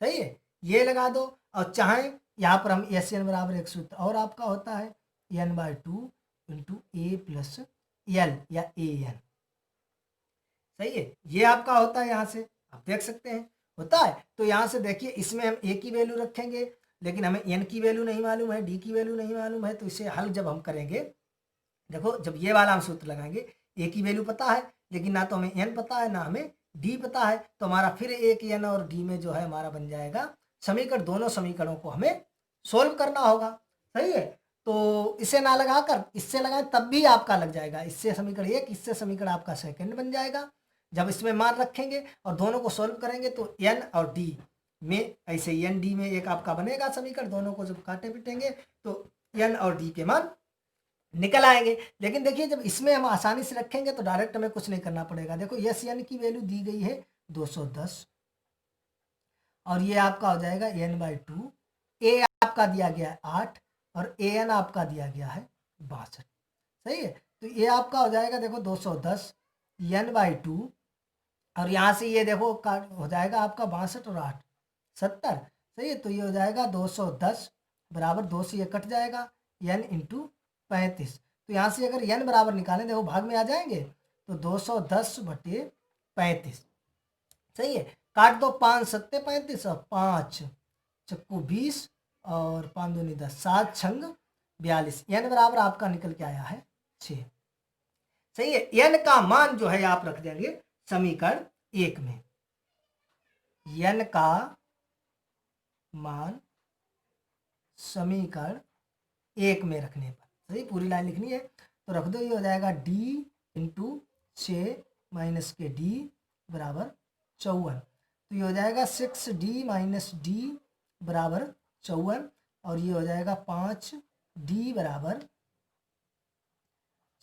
सही है, ये लगा दो, और चाहे यहाँ पर हम एस एन बराबर एक सूत्र और आपका होता है n by 2 into a plus l या ए एन। सही है, ये आपका होता है, यहाँ से आप देख सकते हैं होता है। तो यहाँ से देखिए इसमें हम ए की वैल्यू रखेंगे, लेकिन हमें एन की वैल्यू नहीं मालूम है, डी की वैल्यू नहीं मालूम है, तो इसे हल जब हम करेंगे, देखो जब ये वाला हम सूत्र लगाएंगे, ए की वैल्यू पता है लेकिन ना तो हमें एन पता है ना हमें डी पता है, तो हमारा फिर एक एन और डी में जो है हमारा बन जाएगा समीकरण, दोनों समीकरणों को हमें सोल्व करना होगा। सही है, तो इसे ना लगाकर इससे लगाएं तब भी आपका लग जाएगा, इससे समीकरण 1, इससे समीकरण आपका सेकंड बन जाएगा। जब इसमें मान रखेंगे और दोनों को सोल्व करेंगे तो एन और डी में ऐसे एन डी में एक आपका बनेगा समीकरण, दोनों को जब काटे पिटेंगे तो एन और डी के मान निकल आएंगे। लेकिन देखिए जब इसमें हम आसानी से रखेंगे तो डायरेक्ट हमें कुछ नहीं करना पड़ेगा। देखो एस एन की वैल्यू दी गई है 210 और ये आपका हो जाएगा एन बाई 2, ए आपका दिया गया है 8 और ए एन आपका दिया गया है 62। सही है, तो ये आपका हो जाएगा देखो 210 एन बाई 2 और यहाँ से ये देखो हो जाएगा आपका 62 और 8 70। सही है, तो ये हो जाएगा 210 बराबर 2 से ये कट जाएगा एन इंटू 35। तो यहाँ से अगर एन बराबर निकालें, देखो भाग में आ जाएंगे, तो 210 बटे 35। सही है, काट दो 5 सत्ते 35 और 5 चक्कू 20 और 5 दूनी 10, 7 छंग 42, एन बराबर आपका निकल के आया है 6। सही है, एन का मान जो है आप रख देंगे समीकरण 1 में, एन का मान समीकरण 1 में रखने पर, सही पूरी लाइन लिखनी है तो रख दो, ये हो जाएगा डी इंटू 6 माइनस के डी बराबर 54, तो ये हो जाएगा 6d माइनस डी बराबर 54 और ये हो जाएगा 5d बराबर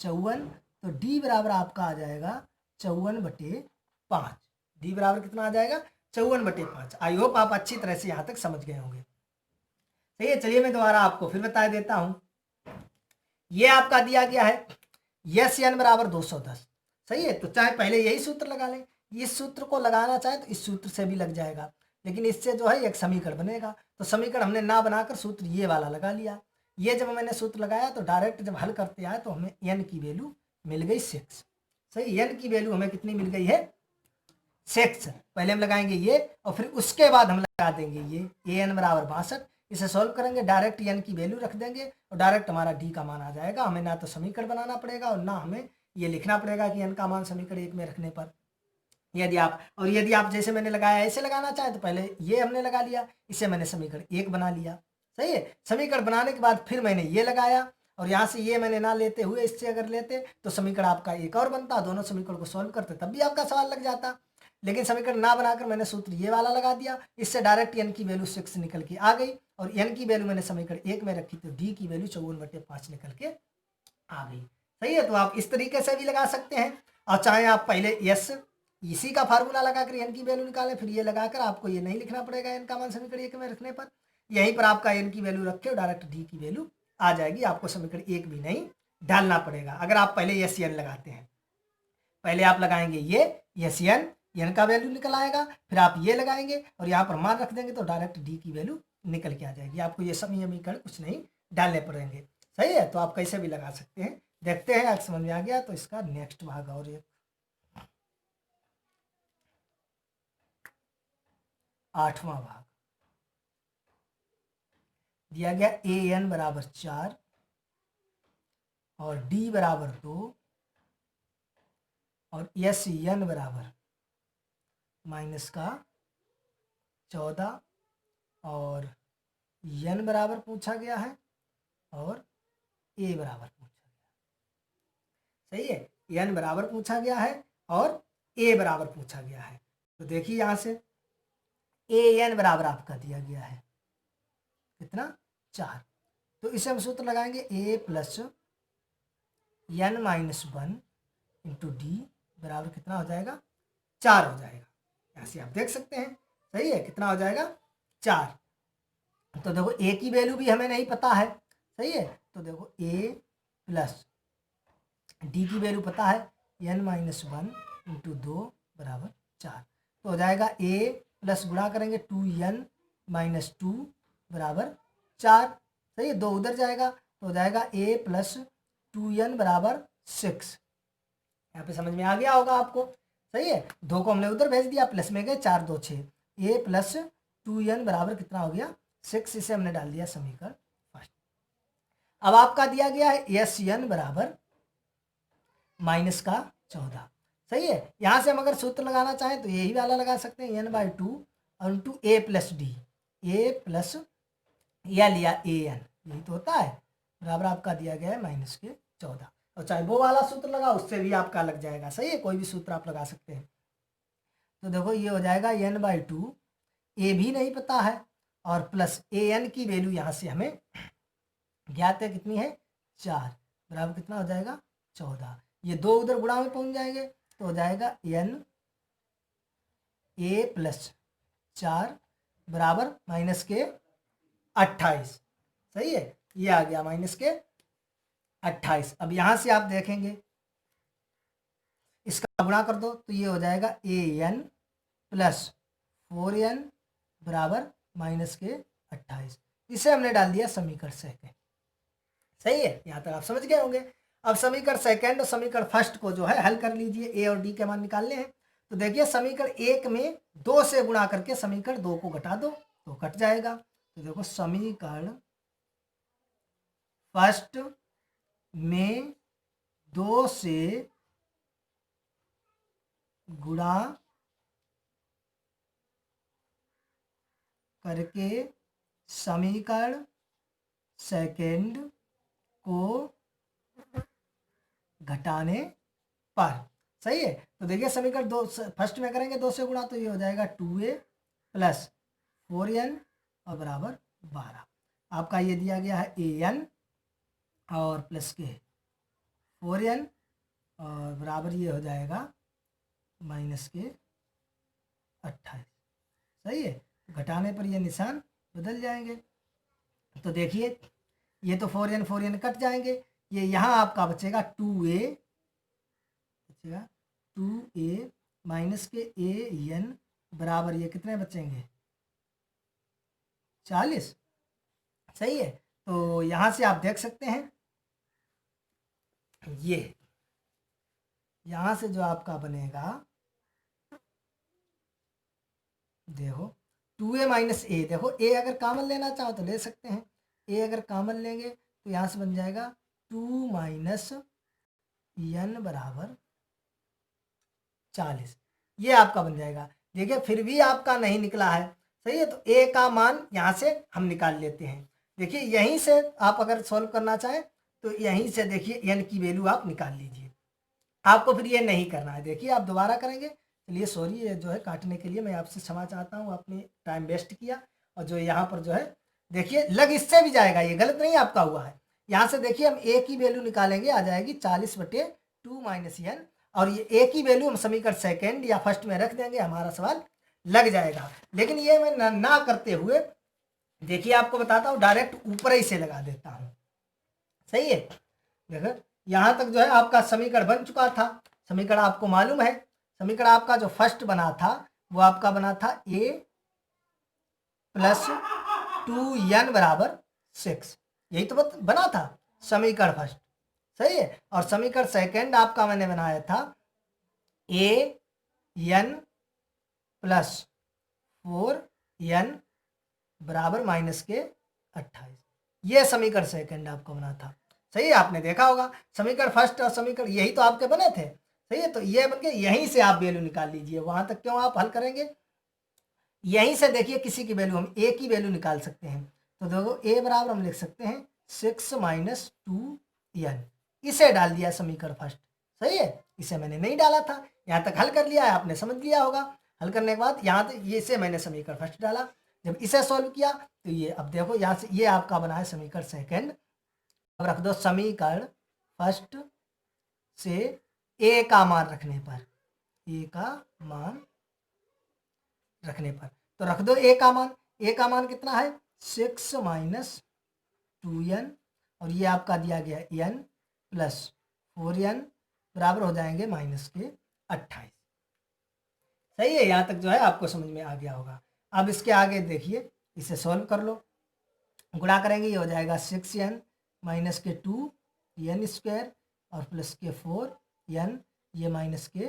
54, तो d बराबर आपका आ जाएगा 54 बटे 5, डी बराबर कितना आ जाएगा 54 बटे 5। आई होप आप अच्छी तरह से यहाँ तक समझ गए होंगे। सही है, चलिए मैं दोबारा आपको फिर बता देता हूँ, ये आपका दिया गया है एस एन बराबर 210। सही है, तो चाहे पहले यही सूत्र लगा लें, इस सूत्र को लगाना चाहे तो इस सूत्र से भी लग जाएगा, लेकिन इससे जो है एक समीकरण बनेगा, तो समीकरण हमने ना बनाकर सूत्र ये वाला लगा लिया। ये जब मैंने सूत्र लगाया तो डायरेक्ट जब हल करते आए तो हमें एन की वैल्यू मिल गई 6। सही, एन की वैल्यू हमें कितनी मिल गई है 6। पहले हम लगाएंगे ये और फिर उसके बाद हम लगा देंगे ये ए एन बराबर 62, इसे सॉल्व करेंगे, डायरेक्ट एन की वैल्यू रख देंगे और डायरेक्ट हमारा डी का मान आ जाएगा। हमें ना तो समीकरण बनाना पड़ेगा और ना हमें ये लिखना पड़ेगा कि एन का मान समीकरण 1 में रखने पर। यदि आप जैसे मैंने लगाया ऐसे लगाना चाहे तो पहले ये हमने लगा लिया, इसे मैंने समीकरण 1 बना लिया। सही है, समीकरण बनाने के बाद फिर मैंने ये लगाया और यहाँ से ये मैंने ना लेते हुए इससे अगर लेते तो समीकरण आपका एक और बनता, दोनों समीकरण को सॉल्व करते तब भी आपका सवाल लग जाता। लेकिन समीकरण ना बनाकर मैंने सूत्र ये वाला लगा दिया, इससे डायरेक्ट एन की वैल्यू 6 निकल के आ गई और एन की वैल्यू मैंने समीकरण 1 में रखी तो डी की वैल्यू 54/5 निकल के आ गई। सही है, तो आप इस तरीके से भी लगा सकते हैं और चाहे आप पहले एस इसी का फार्मूला लगाकर एन की वैल्यू निकालें, फिर ये लगाकर आपको ये नहीं लिखना पड़ेगा एन का मान समीकरण 1 में रखने पर। यहीं पर आपका n की वैल्यू रखे और डायरेक्ट d की वैल्यू आ जाएगी, आपको समीकरण 1 भी नहीं डालना पड़ेगा। अगर आप पहले यस एन लगाते हैं, पहले आप लगाएंगे ये यस एन का वैल्यू निकल आएगा, फिर आप ये लगाएंगे और यहाँ पर मान रख देंगे तो डायरेक्ट डी की वैल्यू निकल के आ जाएगी। आपको ये समीकरण कुछ नहीं डालने पड़ेंगे। सही है, तो आप कैसे भी लगा सकते हैं। देखते हैं अगर समझ में आ गया तो इसका नेक्स्ट भाग और एक 8वां भाग दिया गया ए एन बराबर 4 और डी बराबर 2 और एस एन बराबर -14 और एन बराबर पूछा गया है और ए बराबर पूछा गया। सही है, एन बराबर पूछा गया है और ए बराबर पूछा गया है। तो देखिए यहां से ए एन बराबर आपका दिया गया है कितना 4, तो इसे हम सूत्र लगाएंगे a plus n minus 1 into D बराबर कितना हो जाएगा 4 हो जाएगा। यहाँ से आप देख सकते हैं। सही है, कितना हो जाएगा 4। तो देखो a की वैल्यू भी हमें नहीं पता है। सही है, तो देखो a प्लस डी की वैल्यू पता है n माइनस 1 इंटू 2 बराबर 4, तो हो जाएगा a प्लस गुणा करेंगे 2n माइनस 2 बराबर 4। सही है, 2 उधर जाएगा तो हो जाएगा a प्लस 2n बराबर 6। यहाँ पे समझ में आ गया होगा आपको। सही है, 2 को हमने उधर भेज दिया, प्लस में गए 4 2 6, a प्लस 2n बराबर कितना हो गया 6। इसे हमने डाल दिया समीकरण फर्स्ट। अब आपका दिया गया है एस एन बराबर -14। सही है, यहाँ से हम अगर सूत्र लगाना चाहें तो यही वाला लगा सकते हैं n/2 और into a plus D, A plus या लिया ए एन, यही तो होता है, बराबर आपका दिया गया है -14। और चाहे वो वाला सूत्र लगा उससे भी आपका लग जाएगा। सही है, कोई भी सूत्र आप लगा सकते हैं। तो देखो ये हो जाएगा n/2, ए भी नहीं पता है और प्लस ए एन की वैल्यू यहाँ से हमें ज्ञात है कितनी है 4, बराबर कितना हो जाएगा 14। ये 2 उधर गुणा में पहुंच जाएंगे तो हो जाएगा n a प्लस 4 बराबर -28। सही है, ये आ गया -28। अब यहां से आप देखेंगे इसका गुणा कर दो तो ये हो जाएगा an प्लस 4n बराबर -28। इसे हमने डाल दिया समीकरण सेकंड। सही है, यहां तक आप समझ गए होंगे। अब समीकरण सेकंड और समीकरण फर्स्ट को जो है हल कर लीजिए, ए और डी के मान निकालने हैं। तो देखिए समीकरण 1 में 2 से गुणा करके समीकरण 2 को घटा दो तो कट जाएगा। तो देखो समीकरण फर्स्ट में 2 से गुणा करके समीकरण सेकंड को घटाने पर। सही है, तो देखिए समीकरण 2 फर्स्ट में करेंगे 2 से गुणा तो ये हो जाएगा 2a प्लस 4n और बराबर 12। आपका ये दिया गया है an और प्लस के 4n और बराबर ये हो जाएगा -28। सही है, घटाने पर ये निशान बदल जाएंगे। तो देखिए ये तो 4n कट जाएंगे, ये यहाँ आपका बचेगा 2a माइनस के an बराबर ये कितने बचेंगे 40। सही है, तो यहाँ से आप देख सकते हैं ये यहाँ से जो आपका बनेगा देखो 2a माइनस ए, देखो a अगर कॉमन लेना चाहो तो ले सकते हैं, a अगर कॉमन लेंगे तो यहाँ से बन जाएगा 2 माइनस n बराबर 40। ये आपका बन जाएगा। देखिए फिर भी आपका नहीं निकला है। सही है, तो a का मान यहाँ से हम निकाल लेते हैं। देखिए यहीं से आप अगर सॉल्व करना चाहें तो यहीं से देखिए n की वैल्यू आप निकाल लीजिए। आपको फिर ये नहीं करना है। देखिए आप दोबारा करेंगे। चलिए सॉरी, ये जो है काटने के लिए मैं आपसे क्षमा चाहता हूँ, आपने टाइम वेस्ट किया। और जो यहाँ पर जो है देखिए लग इससे भी जाएगा, ये गलत नहीं आपका हुआ है। यहाँ से देखिए हम a की वैल्यू निकालेंगे, आ जाएगी 40/2 माइनस n, और ये a की वैल्यू हम समीकरण सेकेंड या फर्स्ट में रख देंगे, हमारा सवाल लग जाएगा। लेकिन ये मैं ना करते हुए देखिए आपको बताता हूँ, डायरेक्ट ऊपर ही से लगा देता हूँ। सही है, देखो यहाँ तक जो है आपका समीकरण बन चुका था। समीकरण आपको मालूम है, समीकरण आपका जो फर्स्ट बना था वो आपका बना था a प्लस 2n बराबर 6, यही तो बना था समीकरण फर्स्ट। सही है, और समीकरण सेकंड आपका मैंने बनाया था an प्लस 4n बराबर माइनस के 28, ये समीकरण सेकंड आपको बना था। सही है, आपने देखा होगा समीकरण फर्स्ट और समीकरण यही तो आपके बने थे। सही है, तो ये बन के यहीं से आप वैल्यू निकाल लीजिए, वहां तक क्यों आप हल करेंगे, यहीं से देखिए किसी की वैल्यू, हम ए की वैल्यू निकाल सकते हैं। तो देखो ए बराबर हम लिख सकते हैं 6 माइनस 2n, इसे डाल दिया समीकरण फर्स्ट। सही है, इसे मैंने नहीं डाला था, यहाँ तक हल कर लिया है, आपने समझ लिया होगा। हल करने के बाद यहाँ तक ये से मैंने समीकरण फर्स्ट डाला, जब इसे सॉल्व किया तो ये, अब देखो यहाँ से ये आपका बना है समीकरण सेकंड। अब रख दो समीकरण फर्स्ट से ए का मान रखने पर, ए का मान रखने पर, तो रख दो ए का मान। ए का मान कितना है 6 माइनस 2n, और ये आपका दिया गया n प्लस 4n बराबर हो जाएंगे माइनस के 28। सही है, यहाँ तक जो है आपको समझ में आ गया होगा। अब इसके आगे देखिए, इसे सॉल्व कर लो, गुणा करेंगे, ये हो जाएगा 6n माइनस के 2n स्क्वायर और प्लस के 4n, ये माइनस के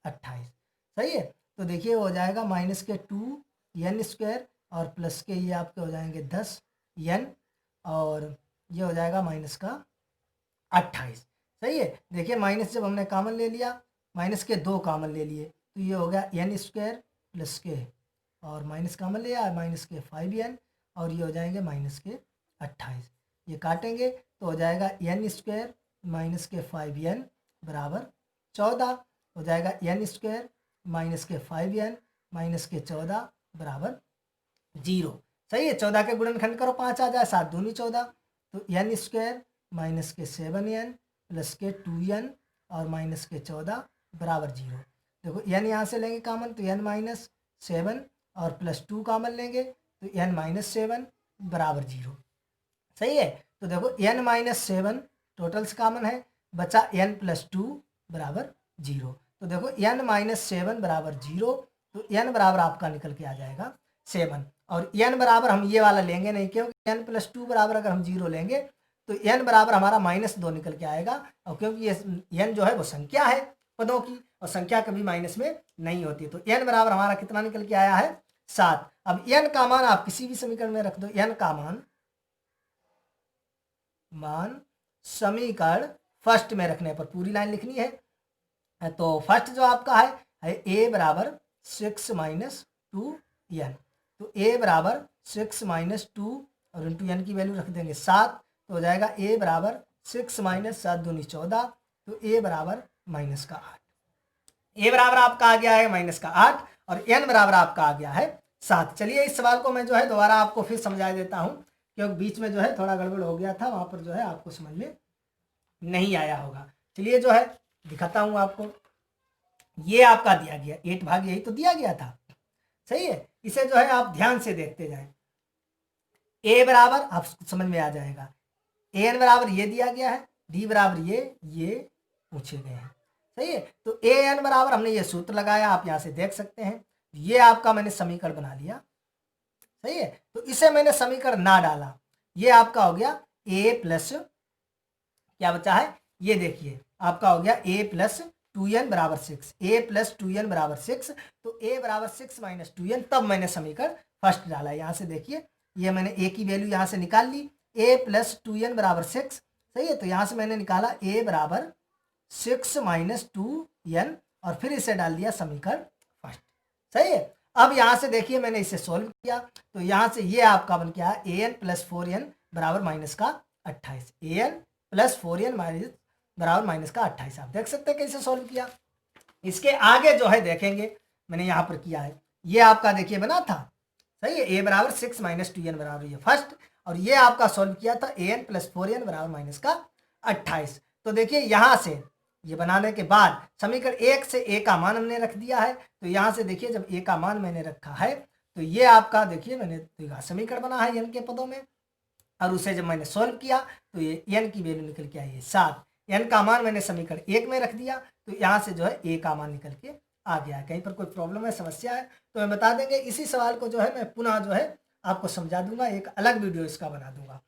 28। सही है, तो देखिए हो जाएगा माइनस के 2n स्क्वायर और प्लस के ये आपके हो जाएंगे 10n, और ये हो जाएगा माइनस का 28। सही है, देखिए माइनस जब हमने कॉमन ले लिया, माइनस के 2 कॉमन ले लिए, तो ये हो गया n स्क्वायर प्लस के, और माइनस कॉमन लिया माइनस के 5n, और ये हो जाएंगे माइनस के 28। ये काटेंगे तो हो जाएगा n स्क्वायर माइनस के 5n बराबर 14, हो जाएगा n स्क्वायर माइनस के 5n माइनस के 14 बराबर 0। सही है, 14 के गुणनखंड करो 5 आ जाए, 7 दूनी 14, तो n स्क्वायर माइनस के 7n प्लस के 2n और माइनस के 14 बराबर 0। देखो n यहाँ से लेंगे कॉमन तो n माइनस 7 और प्लस 2 कॉमन लेंगे तो n माइनस 7 बराबर 0। सही है, तो देखो n माइनस 7 टोटल से कॉमन है, बचा n प्लस 2 बराबर 0। तो देखो n माइनस 7 बराबर 0, तो n बराबर आपका निकल के आ जाएगा 7, और n बराबर हम ये वाला लेंगे नहीं, क्योंकि n प्लस 2 बराबर अगर हम 0 लेंगे तो n बराबर हमारा -2 निकल के आएगा, और क्योंकि ये n जो है वो संख्या है पदों की, और संख्या कभी माइनस में नहीं होती, तो n बराबर हमारा कितना निकल के आया है 7। अब n का मान आप किसी भी समीकरण में रख दो, n का मान समीकरण फर्स्ट में रखने पर पूरी लाइन लिखनी है, तो फर्स्ट जो आपका है a बराबर 6 माइनस 2n, तो a बराबर 6 माइनस 2 और इंटू n की वैल्यू रख देंगे 7, तो हो जाएगा a बराबर 6 माइनस 7 दूनी 14, तो a बराबर माइनस का 8। a बराबर आपका आ गया है माइनस का 8 और n बराबर आपका आ गया है 7। चलिए इस सवाल को मैं जो है दोबारा आपको फिर समझा देता हूँ, क्योंकि बीच में जो है थोड़ा गड़बड़ हो गया था, वहाँ पर जो है आपको समझ में नहीं आया होगा। चलिए जो है दिखाता हूँ आपको, ये आपका दिया गया 8 भाग यही तो दिया गया था। सही है, इसे जो है आप ध्यान से देखते जाएं, a बराबर आप समझ में आ जाएगा, an बराबर ये दिया गया है, d बराबर ये पूछे गए हैं। सही है, तो an बराबर हमने ये सूत्र लगाया, आप यहाँ से देख सकते हैं, ये आपका मैंने समीकरण बना लिया। सही है, तो इसे मैंने समीकरण ना डाला, ये आपका हो गया a प्लस क्या बचा है, ये देखिए आपका हो गया a प्लस 2n बराबर 6, a प्लस 2n बराबर 6, तो a बराबर 6 माइनस 2n, तब मैंने समीकरण फर्स्ट डाला। यहाँ से देखिए ये मैंने a की वैल्यू यहाँ से निकाल ली, a प्लस 2n बराबर 6। सही है, तो यहाँ से मैंने निकाला a बराबर 6 माइनस 2n और फिर इसे डाल दिया समीकरण फर्स्ट। सही है, अब यहाँ से देखिए मैंने इसे सोल्व किया, तो यहाँ से ये आपका बन गया an प्लस 4n बराबर माइनस का 28, an प्लस 4n बराबर माइनस का 28। आप देख सकते हैं कैसे सोल्व किया। इसके आगे जो है देखेंगे मैंने यहाँ पर किया है, ये आपका देखिए बना था। सही है, a बराबर 6 माइनस 2n बराबर ये फर्स्ट, और ये आपका सोल्व किया था an प्लस 4n बराबर माइनस का 28। तो देखिए यहाँ से ये बनाने के बाद समीकरण 1 से a का मान हमने रख दिया है, तो यहाँ से देखिए जब a का मान मैंने रखा है तो ये आपका देखिए मैंने द्विघात समीकरण बना है n के पदों में, और उसे जब मैंने सॉल्व किया तो ये n की वैल्यू निकल के आई है 7। n का मान मैंने समीकरण 1 में रख दिया, तो यहाँ से जो है a का मान निकल के आ गया। कहीं पर कोई प्रॉब्लम है, समस्या है तो मैं बता देंगे। इसी सवाल को जो है मैं पुनः जो है आपको समझा दूंगा, एक अलग वीडियो इसका बना दूंगा।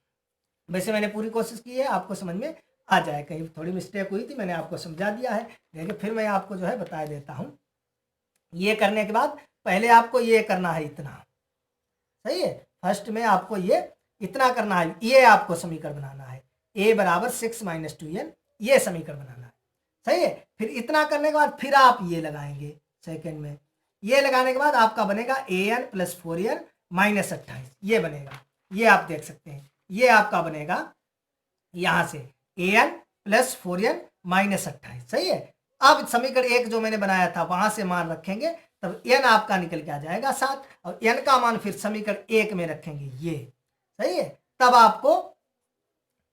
वैसे मैंने पूरी कोशिश की है आपको समझ में आ जाए, कहीं थोड़ी मिस्टेक हुई थी मैंने आपको समझा दिया है। देखिए फिर मैं आपको जो है बता देता हूँ। ये करने के बाद पहले आपको ये करना है इतना, सही है। फर्स्ट में आपको ये इतना करना है, ये आपको समीकरण बनाना है a बराबर 6 - 2n, ये समीकरण बनाना है, सही है। फिर इतना करने के बाद फिर आप ये लगाएंगे सेकंड में, ये लगाने के बाद आपका बनेगा an + 4n - 28, ये बनेगा। ये आप देख सकते हैं, ये आपका बनेगा यहां से an + 4n - 28, सही है। अब समीकरण 1 जो मैंने बनाया था वहां से मान रखेंगे, तब n आपका निकल के आ जाएगा 7, और n का मान फिर समीकरण 1 में रखेंगे ये, सही है। तब आपको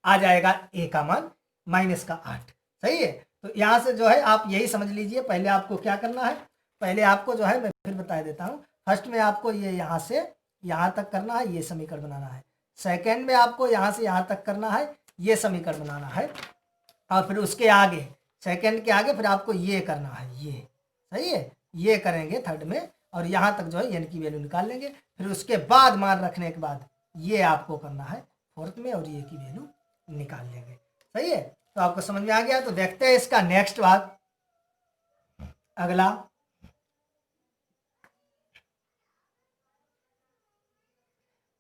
आ जाएगा a का मान -8, सही है। तो यहां से जो है आप यही समझ लीजिए, पहले आपको क्या करना है, पहले आपको जो है मैं फिर बता देता हूं। फर्स्ट में आपको ये यहां से यहां तक करना है, ये समीकरण बनाना है। सेकेंड में आपको यहां से यहां तक करना है, ये समीकरण बनाना है। और फिर उसके आगे सेकेंड के आगे फिर आपको ये करना है, ये सही है, ये करेंगे थर्ड में, और यहाँ तक जो है n की वैल्यू निकाल लेंगे। फिर उसके बाद मान रखने के बाद ये आपको करना है फोर्थ में, और ये की वैल्यू निकाल लेंगे, सही है। तो आपको समझ में आ गया। तो देखते हैं इसका नेक्स्ट भाग, अगला।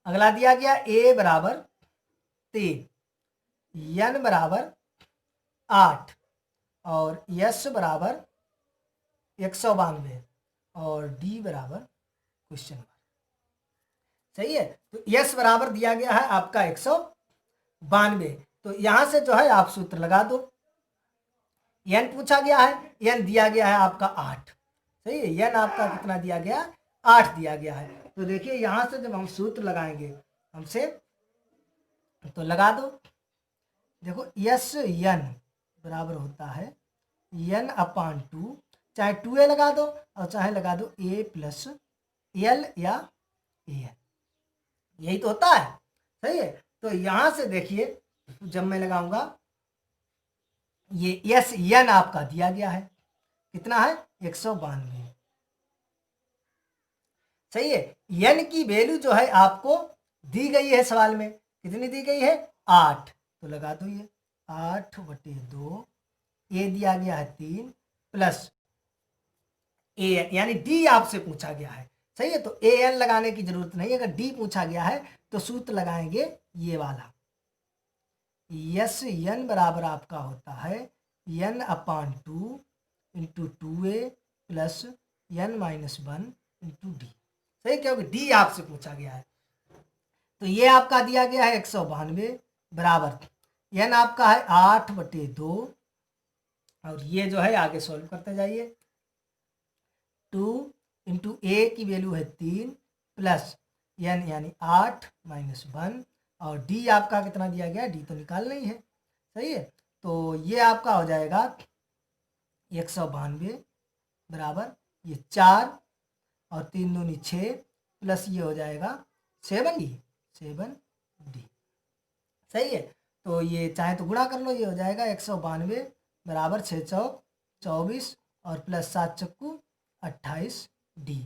अगला दिया गया a बराबर 3, n बराबर 8 और s बराबर 192 और d बराबर क्वेश्चन मार्क, सही है। तो s बराबर दिया गया है आपका 192, तो यहां से जो है आप सूत्र लगा दो। n पूछा गया है, n दिया गया है आपका 8, सही है। n आपका कितना दिया गया, 8 दिया गया है। तो देखिए यहां से जब हम सूत्र लगाएंगे हमसे, तो लगा दो। देखो यस n बराबर होता है n/2, चाहे 2a लगा दो और चाहे लगा दो a + l या an, यही तो होता है, सही है। तो यहां से देखिए जब मैं लगाऊंगा, ये यस n आपका दिया गया है, कितना है 192, सही है। n की वैल्यू जो है आपको दी गई है सवाल में, कितनी दी गई है 8, तो लगा दो ये 8/2, a दिया गया है 3 प्लस a यानी d आपसे पूछा गया है, सही है। तो an लगाने की जरूरत नहीं, अगर d पूछा गया है तो सूत्र लगाएंगे ये वाला, यस n बराबर आपका होता है n/2 × 2a + n - 1 × d, सही, क्योंकि d आपसे पूछा गया है। तो ये आपका दिया गया है 192 बराबर n आपका है 8/2, और ये जो है आगे सॉल्व करते जाइए। 2 × a की वैल्यू है 3 प्लस n यानी 8 - 1, और d आपका कितना दिया गया, d तो निकालना ही है, सही है। तो ये आपका हो जाएगा 192 बराबर ये 4 और 3 दूनी 6 प्लस ये हो जाएगा 7d, सही है। तो ये चाहे तो गुणा कर लो, ये हो जाएगा 192 बराबर 6 चौक 24 और प्लस 7 चक्कू 28d।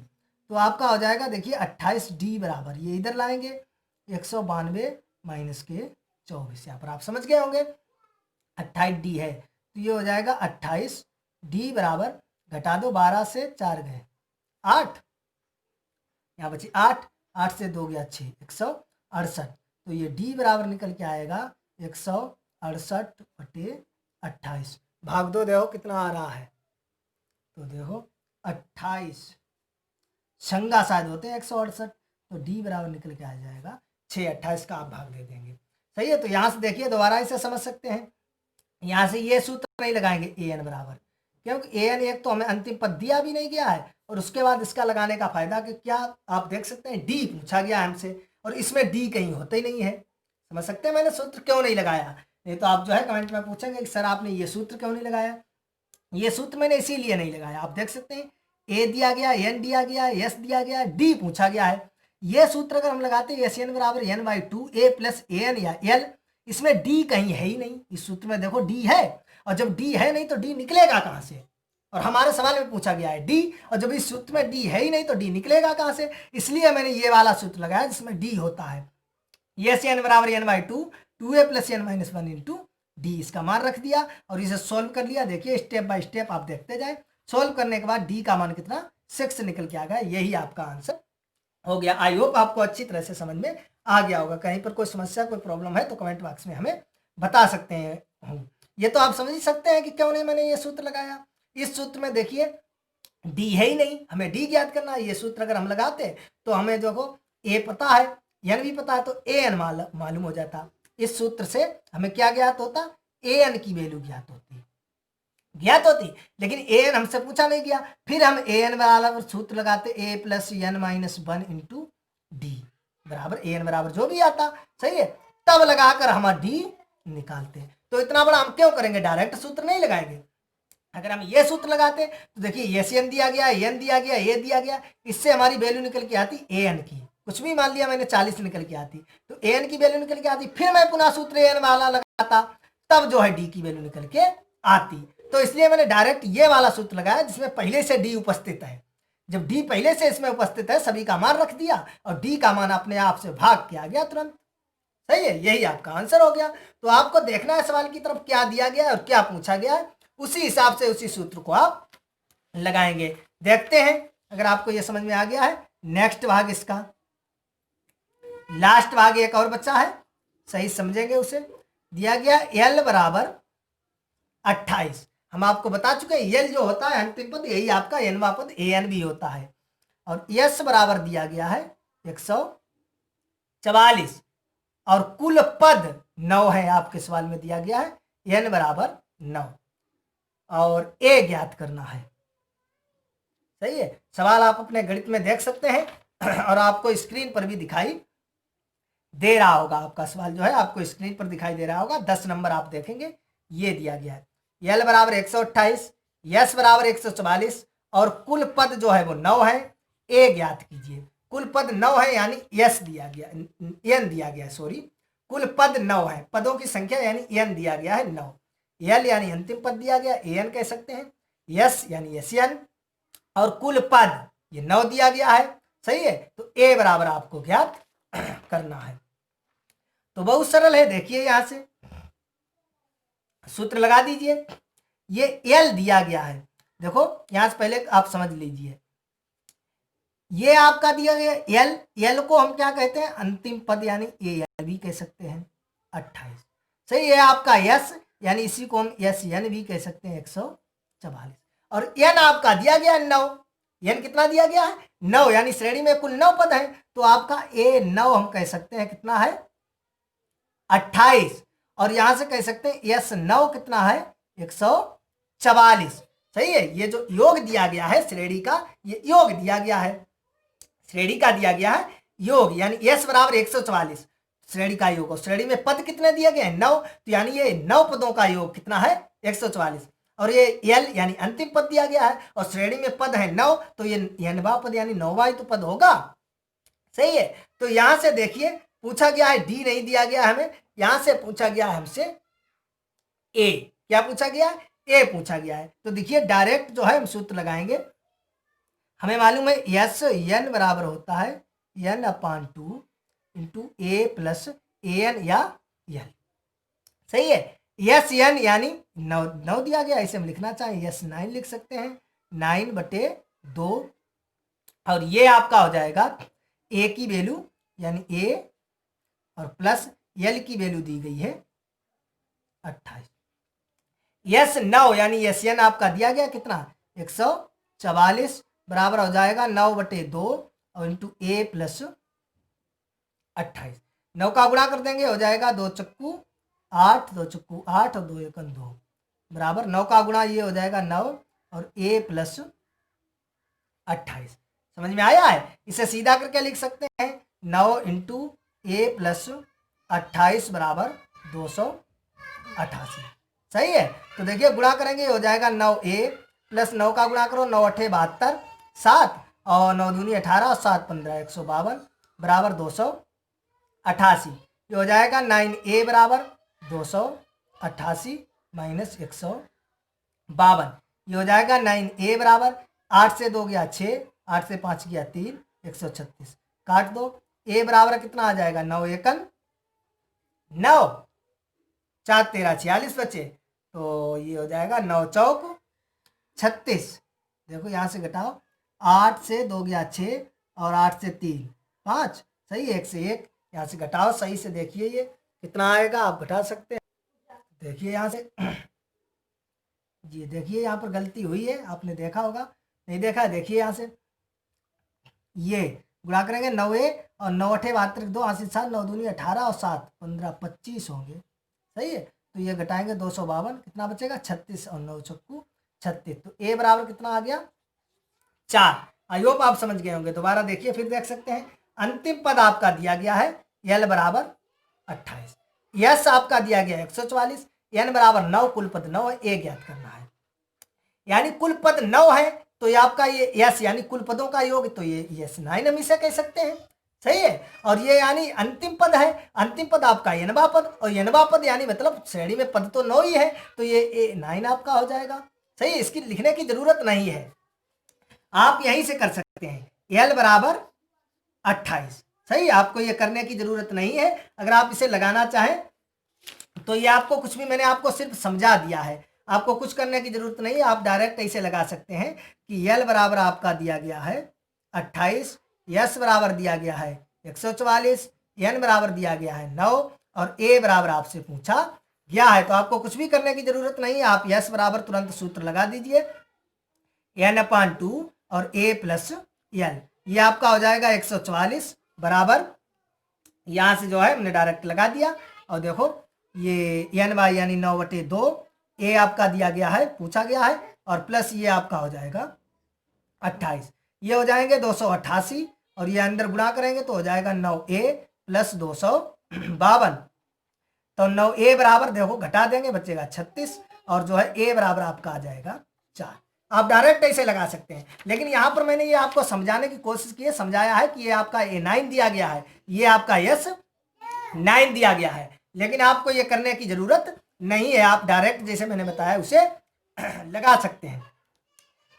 तो आपका हो जाएगा देखिए 28d बराबर, ये इधर लाएंगे 192 माइनस के 24, यहाँ पर आप समझ गए होंगे 28d है, तो ये हो जाएगा 28d बराबर, घटा दो 12 से 4 गए 8, यहाँ बची 8, 8 से 2 गया 6, 168, तो ये d बराबर निकल के आएगा 168/28, भाग दो, देखो कितना आ रहा है, तो देखो 28 संगा शायद होते हैं 168, तो d बराबर निकल के आ जाएगा 6, 28 का आप भाग दे देंगे, सही है। तो यहाँ से देखिए दोबारा इसे समझ सकते हैं, यहाँ से ये सूत्र नहीं लगाएंगे an बराबर, क्योंकि an एक तो हमें अंतिम पद दिया भी नहीं गया है, और उसके बाद इसका लगाने का फायदा कि क्या आप देख सकते हैं d पूछा गया हमसे, और इसमें d कहीं होता ही नहीं है, समझ सकते हैं मैंने सूत्र क्यों नहीं लगाया। नहीं तो आप जो है कमेंट में पूछेंगे कि सर आपने ये सूत्र क्यों नहीं लगाया, ये सूत्र मैंने इसीलिए नहीं लगाया। आप देख सकते हैं ए दिया गया, एन दिया गया, एस दिया गया, डी पूछा गया है। ये सूत्र अगर हम लगाते हैं एस एन बराबर n by two a plus a n या एल, इसमें डी कहीं है ही नहीं। इस सूत्र में देखो डी है, और जब डी है नहीं तो डी निकलेगा कहाँ से? और हमारे सवाल में पूछा गया है डी, और जब इस सूत्र में डी है ही नहीं तो डी निकलेगा कहाँ से? इसलिए मैंने ये वाला सूत्र लगाया जिसमें डी होता है। एस एन बराबर n by two a plus N minus one into d, इसका मान रख दिया और इसे सोल्व कर लिया। देखिए स्टेप बाय स्टेप आप देखते जाए। सोल्व करने के बाद डी का मान कितना 6 निकल के आ गया। यही आपका आंसर हो गया। आई होप आपको अच्छी तरह से समझ में आ गया होगा। कहीं पर कोई समस्या, कोई प्रॉब्लम है तो कमेंट बॉक्स में हमें बता सकते हैं। ये तो आप समझ ही सकते हैं कि क्यों नहीं मैंने ये सूत्र लगाया। इस सूत्र में देखिए डी है ही नहीं, हमें डी ज्ञात करना है। ये सूत्र अगर हम लगाते तो हमें देखो ए पता है, एन भी पता है, तो ए एन मालूम हो जाता। इस सूत्र से हमें क्या ज्ञात होता? ए एन की वैल्यू ज्ञात होती। लेकिन ए एन हमसे पूछा नहीं गया। फिर हम ए एन वाला सूत्र लगाते, A plus N minus one into D बराबर ए एन बराबर जो भी आता, सही है, तब लगाकर हम डी निकालते। तो इतना बड़ा हम क्यों करेंगे? डायरेक्ट सूत्र नहीं लगाएंगे। अगर हम ये सूत्र लगाते तो देखिए एस एन दिया गया, एन दिया गया, ए दिया गया, इससे हमारी वैल्यू निकल के आती ए एन की। कुछ भी मान लिया मैंने 40 निकल के आती, तो ए एन की वैल्यू निकल के आती। फिर मैं पुनः सूत्र ए एन वाला लगाता, तब जो है डी की वैल्यू निकल के आती। तो इसलिए मैंने डायरेक्ट ये वाला सूत्र लगाया जिसमें पहले से डी उपस्थित है। जब डी पहले से इसमें उपस्थित है, सभी का मान रख दिया और डी का मान अपने आप से भाग के आ गया तुरंत। सही है, यही आपका आंसर हो गया। तो आपको देखना है सवाल की तरफ क्या दिया गया है और क्या पूछा गया है, उसी हिसाब से उसी सूत्र को आप लगाएंगे। देखते हैं अगर आपको यह समझ में आ गया है। नेक्स्ट भाग इसका लास्ट भाग एक और बच्चा है, सही समझेंगे उसे। दिया गया एल बराबर 28। हम आपको बता चुके हैं एल जो होता है अंतिम पद, यही आपका एनवा पद ए एन भी होता है। और एस बराबर दिया गया है 144 और कुल पद 9 है। आपके सवाल में दिया गया है एन बराबर 9 और ए ज्ञात करना है। सही है, सवाल आप अपने गणित में देख सकते हैं और आपको स्क्रीन पर भी दिखाई दे रहा होगा। आपका सवाल जो है आपको स्क्रीन पर दिखाई दे रहा होगा। 10 नंबर आप देखेंगे, ये दिया गया है एल बराबर 128, एस बराबर 144 और कुल पद जो है वो 9 है। ए ज्ञात कीजिए। कुल पद 9 है यानी एस दिया गया, एन दिया गया, सॉरी, कुल पद 9 है, पदों की संख्या यानी एन दिया गया है 9। एल यानी अंतिम पद दिया गया, ए एन कह सकते हैं, यस यानी एस एन, और कुल पद ये 9 दिया गया है। सही है, तो ए बराबर आपको ज्ञात करना है। तो बहुत सरल है, देखिए यहां से सूत्र लगा दीजिए। ये एल दिया गया है, देखो यहां से पहले आप समझ लीजिए। ये आपका दिया गया एल, एल को हम क्या कहते हैं? अंतिम पद यानी ए एल भी कह सकते हैं 28। सही है, आपका यस यानी इसी को हम एस एन भी कह सकते हैं 144। और एन आपका दिया गया 9। एन कितना दिया गया है? 9, यानी श्रेणी में कुल 9 पद है, तो आपका ए 9 हम कह सकते हैं कितना है? 28। और यहां से कह सकते हैं एस 9 कितना है? 144। सही है, ये जो योग दिया गया है श्रेणी का, ये योग दिया गया है, श्रेणी का दिया गया है योग, यानी एस बराबर 144 श्रेणी का योग। और श्रेणी में पद कितने दिए गए हैं? 9, तो यानी ये 9 पदों का योग कितना है? 144। और ये एल यानी अंतिम पद दिया गया है और श्रेणी में पद है 9, तो ये 9वां पद यानी 9वां तो पद होगा। सही है, तो यहां से देखिए पूछा गया है डी नहीं दिया गया हमें, यहां से पूछा गया है हमसे ए। क्या पूछा गया? ए पूछा गया है। तो देखिए डायरेक्ट जो है हम सूत्र लगाएंगे। हमें मालूम है यस एन बराबर होता है n/2 into a plus a n या एल। सही है, यस एन यानी 9 दिया गया, इसे हम लिखना चाहें यस 9 लिख सकते हैं, 9/2। और ये आपका हो जाएगा ए की वैल्यू यानी ए और प्लस एल की वैल्यू दी गई है 28। यस 9 यानी यस एन आपका दिया गया कितना? 144 बराबर हो जाएगा 9/2 और इंटू ए प्लस 28। 9 का गुणा कर देंगे, हो जाएगा 2 चक्कू 8, 2 चक्कू 8 और 2 एकम 2 बराबर 9 का गुणा ये हो जाएगा 9 और ए प्लस 28। समझ में आया है? इसे सीधा करके लिख सकते हैं 9 इंटू ए प्लस 28 बराबर 288। सही है, तो देखिए गुणा करेंगे हो जाएगा 9a प्लस 9 का गुणा करो 9 8 72 7 और 9 दूनी 18 और 7 15 152 बराबर 288। ये हो जाएगा 9a बराबर 288 माइनस 152। ये हो जाएगा 9a बराबर 8 से 2 गया 6, 8 से 5 गया 3, 136 काट दो। a बराबर कितना आ जाएगा 9 एकन 9, 4 13 46 बचे, तो ये हो जाएगा 9 चौक 36। देखो यहाँ से घटाओ, 8 से 2 गया 6 और 8 से 3 5, सही, 1 से 1 यहाँ से घटाओ, सही से देखिए ये कितना आएगा, आप घटा सकते हैं। देखिए यहाँ से जी, देखिए यहाँ पर गलती हुई है, आपने देखा होगा, नहीं देखा है, देखिए यहाँ से ये गुणा करेंगे 9a और 9 8 72 2 8 7 9 दूनी 18 और 7 15 25 होंगे, सही है। तो ये घटाएंगे 252, कितना बचेगा 36 और 9 चक्कू 36। तो a बराबर कितना आ गया 4। आई होप आप समझ गए होंगे। दोबारा देखिए, फिर देख सकते हैं। अंतिम पद आपका दिया गया है l बराबर 28, यस आपका दिया गया है 144, n बराबर 9, कुल पद 9 है, a ज्ञात करना है। यानी कुल पद 9 है तो ये आपका ये यस यानी कुल पदों का योग, तो ये यस 9 हम इसे कह सकते हैं, सही है। और ये यानी अंतिम पद है, अंतिम पद आपका एनवा पद, और एनवा पद यानी मतलब श्रेणी में पद तो 9 ही है, तो ये 9 आपका हो जाएगा, सही है। इसकी लिखने की जरूरत नहीं है, आप यहीं से कर सकते हैं l बराबर 28, सही, आपको ये करने की जरूरत नहीं है। अगर आप इसे लगाना चाहें तो ये आपको कुछ भी, मैंने आपको सिर्फ समझा दिया है, आपको कुछ करने की जरूरत नहीं है, आप डायरेक्ट ऐसे लगा सकते हैं कि l बराबर आपका दिया गया है 28, s बराबर दिया गया है 144, n बराबर दिया गया है 9 और a बराबर आपसे पूछा गया है। तो आपको कुछ भी करने की जरूरत नहीं है, आप s बराबर तुरंत सूत्र लगा दीजिए n/2 और a प्लस l, ये आपका हो जाएगा 144 बराबर, यहाँ से जो है हमने डायरेक्ट लगा दिया। और देखो ये n/, यानी 9/2, a आपका दिया गया है, पूछा गया है, और प्लस ये आपका हो जाएगा 28, ये हो जाएंगे 288, और ये अंदर गुणा करेंगे तो हो जाएगा 9a प्लस 252। तो 9a बराबर देखो घटा देंगे बचेगा 36, और जो है a बराबर आपका आ जाएगा 4। आप डायरेक्ट ऐसे लगा सकते हैं, लेकिन यहाँ पर मैंने ये आपको समझाने की कोशिश की है, समझाया है कि ये आपका a9 दिया गया है, ये आपका s9 दिया गया है, लेकिन आपको ये करने की जरूरत नहीं है, आप डायरेक्ट जैसे मैंने बताया उसे लगा सकते हैं,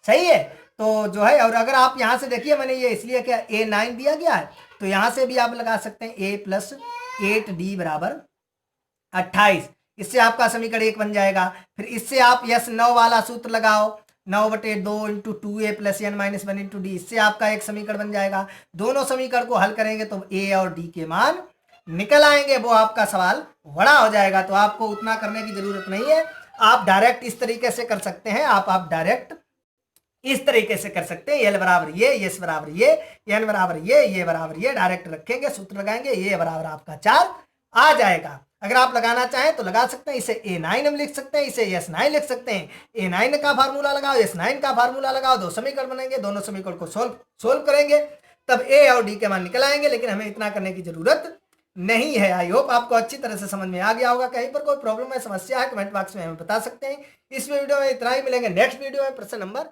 सही है। तो जो है, और अगर आप यहाँ से देखिए, मैंने ये इसलिए क्या a9 दिया गया है, तो यहाँ से भी आप लगा सकते हैं a प्लस 8d बराबर 28, इससे आपका समीकरण 1 बन जाएगा। फिर इससे आप s9 वाला सूत्र लगाओ, 9/2 into 2a plus n minus 1 into D, इससे आपका एक समीकरण बन जाएगा। दोनों समीकरण को हल करेंगे तो a और d के मान निकल आएंगे, वो आपका सवाल बड़ा हो जाएगा। तो आपको उतना करने की जरूरत नहीं है, आप डायरेक्ट इस तरीके से कर सकते हैं, आप डायरेक्ट इस तरीके से कर सकते हैं। l बराबर ये, s बराबर ये, n बराबर ये बराबर ये, डायरेक्ट रखेंगे, सूत्र लगाएंगे, ये बराबर आपका 4 आ जाएगा। अगर आप लगाना चाहें तो लगा सकते हैं, इसे a9 हम लिख सकते हैं, इसे s9 लिख सकते हैं। a9 का फार्मूला लगाओ, s9 का फार्मूला लगाओ, दो समीकरण बनेंगे, दोनों समीकरण को सोल्व करेंगे, तब a और d के मान निकल आएंगे। लेकिन हमें इतना करने की जरूरत नहीं है। आई होप आपको अच्छी तरह से समझ में आ गया होगा। कहीं पर कोई प्रॉब्लम है, समस्या है, कमेंट बॉक्स में हमें बता सकते हैं। इस वीडियो में इतना ही, मिलेंगे नेक्स्ट वीडियो में प्रश्न नंबर